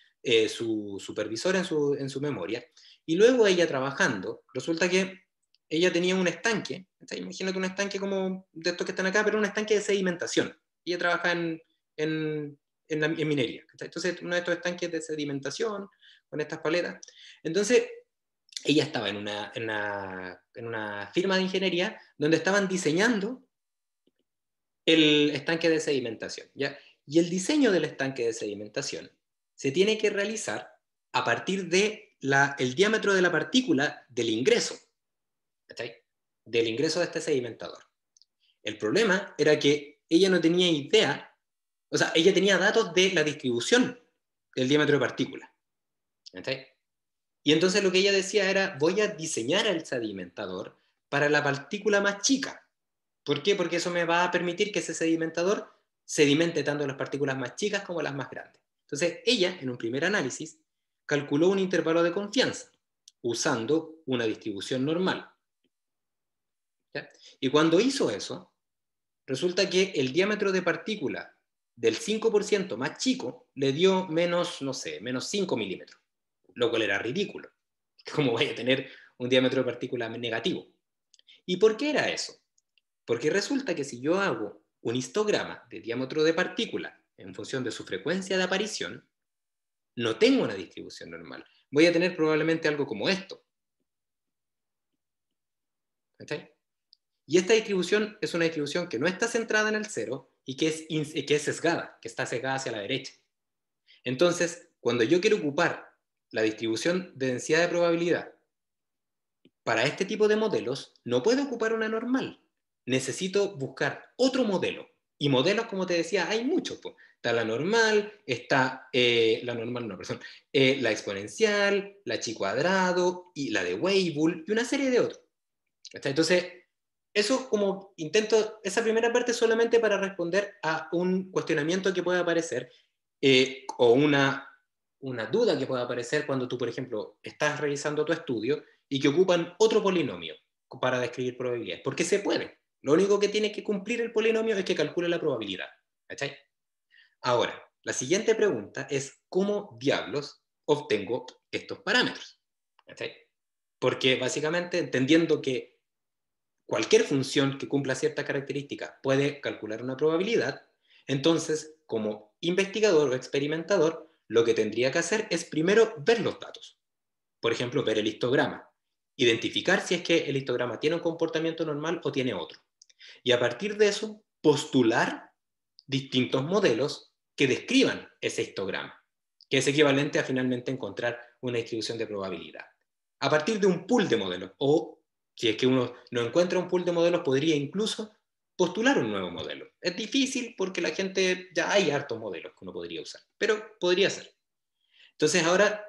su supervisor en su memoria, y luego ella trabajando, resulta que ella tenía un estanque, imagínate un estanque como de estos que están acá, pero un estanque de sedimentación. Ella trabaja en minería. Entonces, uno de estos estanques de sedimentación, con estas paletas. Entonces, ella estaba en una firma de ingeniería donde estaban diseñando el estanque de sedimentación, ¿ya? Y el diseño del estanque de sedimentación se tiene que realizar a partir de el diámetro de la partícula del ingreso, ¿cachai? Del ingreso de este sedimentador. El problema era que ella no tenía idea, o sea, ella tenía datos de la distribución del diámetro de partícula, ¿cachai? Y entonces lo que ella decía era, voy a diseñar el sedimentador para la partícula más chica. ¿Por qué? Porque eso me va a permitir que ese sedimentador sedimente tanto las partículas más chicas como las más grandes. Entonces, ella, en un primer análisis, calculó un intervalo de confianza usando una distribución normal. ¿Ya? Y cuando hizo eso, resulta que el diámetro de partícula del 5% más chico le dio menos, no sé, menos 5 milímetros, lo cual era ridículo. ¿Cómo vaya a tener un diámetro de partícula negativo? ¿Y por qué era eso? Porque resulta que si yo hago un histograma de diámetro de partícula en función de su frecuencia de aparición, no tengo una distribución normal. Voy a tener probablemente algo como esto. ¿Okay? Y esta distribución es una distribución que no está centrada en el cero y que es sesgada, que está sesgada hacia la derecha. Entonces, cuando yo quiero ocupar la distribución de densidad de probabilidad para este tipo de modelos, no puedo ocupar una normal. Necesito buscar otro modelo. Y modelos, como te decía, hay muchos. Pues. Está la normal, está la exponencial, la chi cuadrado, y la de Weibull, y una serie de otros. Entonces, eso como intento, esa primera parte solamente para responder a un cuestionamiento que pueda aparecer o una duda que pueda aparecer cuando tú, por ejemplo, estás revisando tu estudio y que ocupan otro polinomio para describir probabilidades. Porque se puede. Lo único que tiene que cumplir el polinomio es que calcule la probabilidad. ¿Cachai? Ahora, la siguiente pregunta es ¿cómo diablos obtengo estos parámetros? ¿Cachai? Porque básicamente entendiendo que cualquier función que cumpla ciertas características puede calcular una probabilidad, entonces, como investigador o experimentador, lo que tendría que hacer es primero ver los datos. Por ejemplo, ver el histograma. Identificar si es que el histograma tiene un comportamiento normal o tiene otro. Y a partir de eso, postular distintos modelos que describan ese histograma, que es equivalente a finalmente encontrar una distribución de probabilidad. A partir de un pool de modelos, o si es que uno no encuentra un pool de modelos, podría incluso postular un nuevo modelo. Es difícil porque la gente, ya hay hartos modelos que uno podría usar, pero podría ser. Entonces ahora,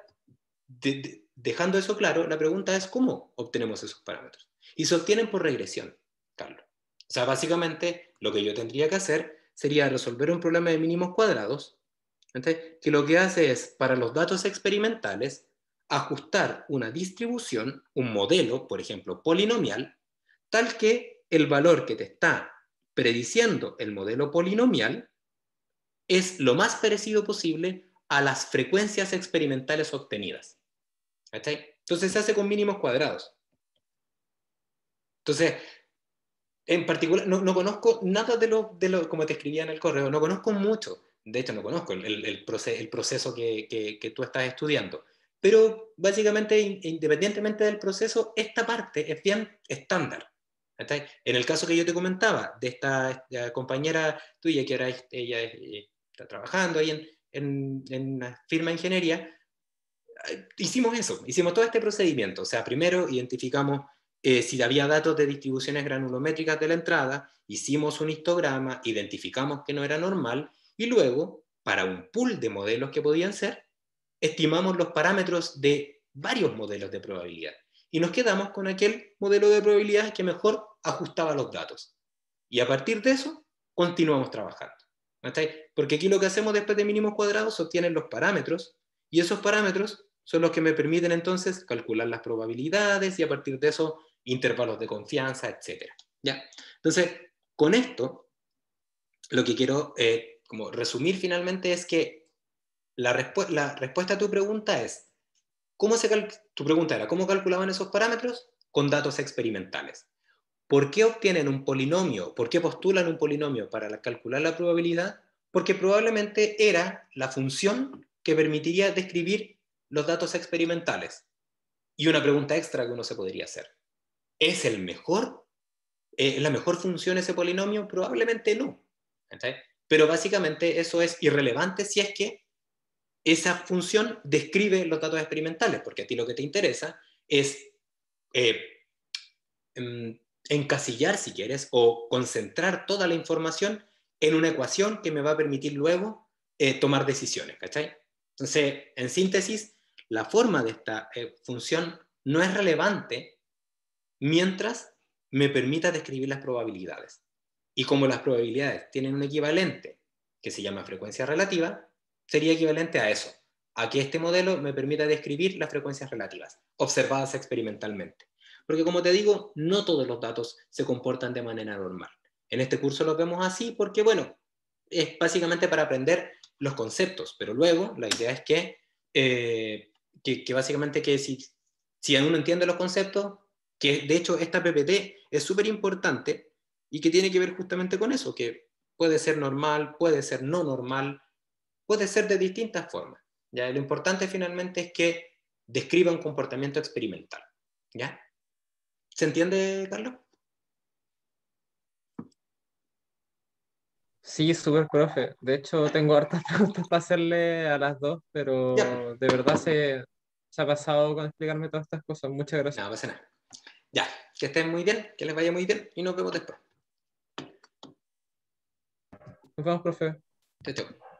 dejando eso claro, la pregunta es ¿cómo obtenemos esos parámetros? Y se obtienen por regresión, Carlos. O sea, básicamente lo que yo tendría que hacer sería resolver un problema de mínimos cuadrados, que lo que hace es, para los datos experimentales, ajustar una distribución, un modelo, por ejemplo, polinomial, tal que el valor que te está prediciendo el modelo polinomial es lo más parecido posible a las frecuencias experimentales obtenidas. Entonces se hace con mínimos cuadrados. Entonces, en particular, no conozco nada de lo, como te escribía en el correo, no conozco mucho. De hecho, no conozco el proceso que tú estás estudiando. Pero básicamente, independientemente del proceso, esta parte es bien estándar. En el caso que yo te comentaba, de esta compañera tuya, que ahora ella está trabajando ahí en una firma de ingeniería, hicimos eso, hicimos todo este procedimiento. O sea, primero identificamos si había datos de distribuciones granulométricas de la entrada, hicimos un histograma, identificamos que no era normal, y luego, para un pool de modelos que podían ser, estimamos los parámetros de varios modelos de probabilidad. Y nos quedamos con aquel modelo de probabilidad que mejor ajustaba los datos. Y a partir de eso, continuamos trabajando. Porque aquí lo que hacemos después de mínimos cuadrados, se obtienen los parámetros, y esos parámetros son los que me permiten entonces calcular las probabilidades y a partir de eso intervalos de confianza, etc. ¿Ya? Entonces, con esto, lo que quiero como resumir finalmente es que la respuesta a tu pregunta es, tu pregunta era, ¿cómo calculaban esos parámetros? Con datos experimentales. ¿Por qué obtienen un polinomio? ¿Por qué postulan un polinomio para calcular la probabilidad? Porque probablemente era la función que permitiría describir los datos experimentales. Y una pregunta extra que uno se podría hacer. ¿Es la mejor función ese polinomio? Probablemente no. ¿Okay? Pero básicamente eso es irrelevante si es que esa función describe los datos experimentales, porque a ti lo que te interesa es encasillar, si quieres, o concentrar toda la información en una ecuación que me va a permitir luego tomar decisiones, ¿cachai? Entonces, en síntesis, la forma de esta función no es relevante mientras me permita describir las probabilidades. Y como las probabilidades tienen un equivalente que se llama frecuencia relativa, sería equivalente a eso, a que este modelo me permita describir las frecuencias relativas, observadas experimentalmente. Porque como te digo, no todos los datos se comportan de manera normal. En este curso los vemos así porque, bueno, es básicamente para aprender los conceptos, pero luego la idea es que básicamente que si uno entiende los conceptos, que de hecho esta PPT es súper importante y que tiene que ver justamente con eso, que puede ser normal, puede ser no normal, puede ser de distintas formas. ¿Ya? Lo importante finalmente es que describa un comportamiento experimental. ¿Ya? ¿Se entiende, Carlos? Sí, súper, profe. De hecho, tengo hartas preguntas para hacerle a las dos, Ya, pero de verdad se ha pasado con explicarme todas estas cosas. Muchas gracias. no pasa nada. Ya, que estén muy bien, que les vaya muy bien y nos vemos después. Nos vemos, profe. Chao, chao.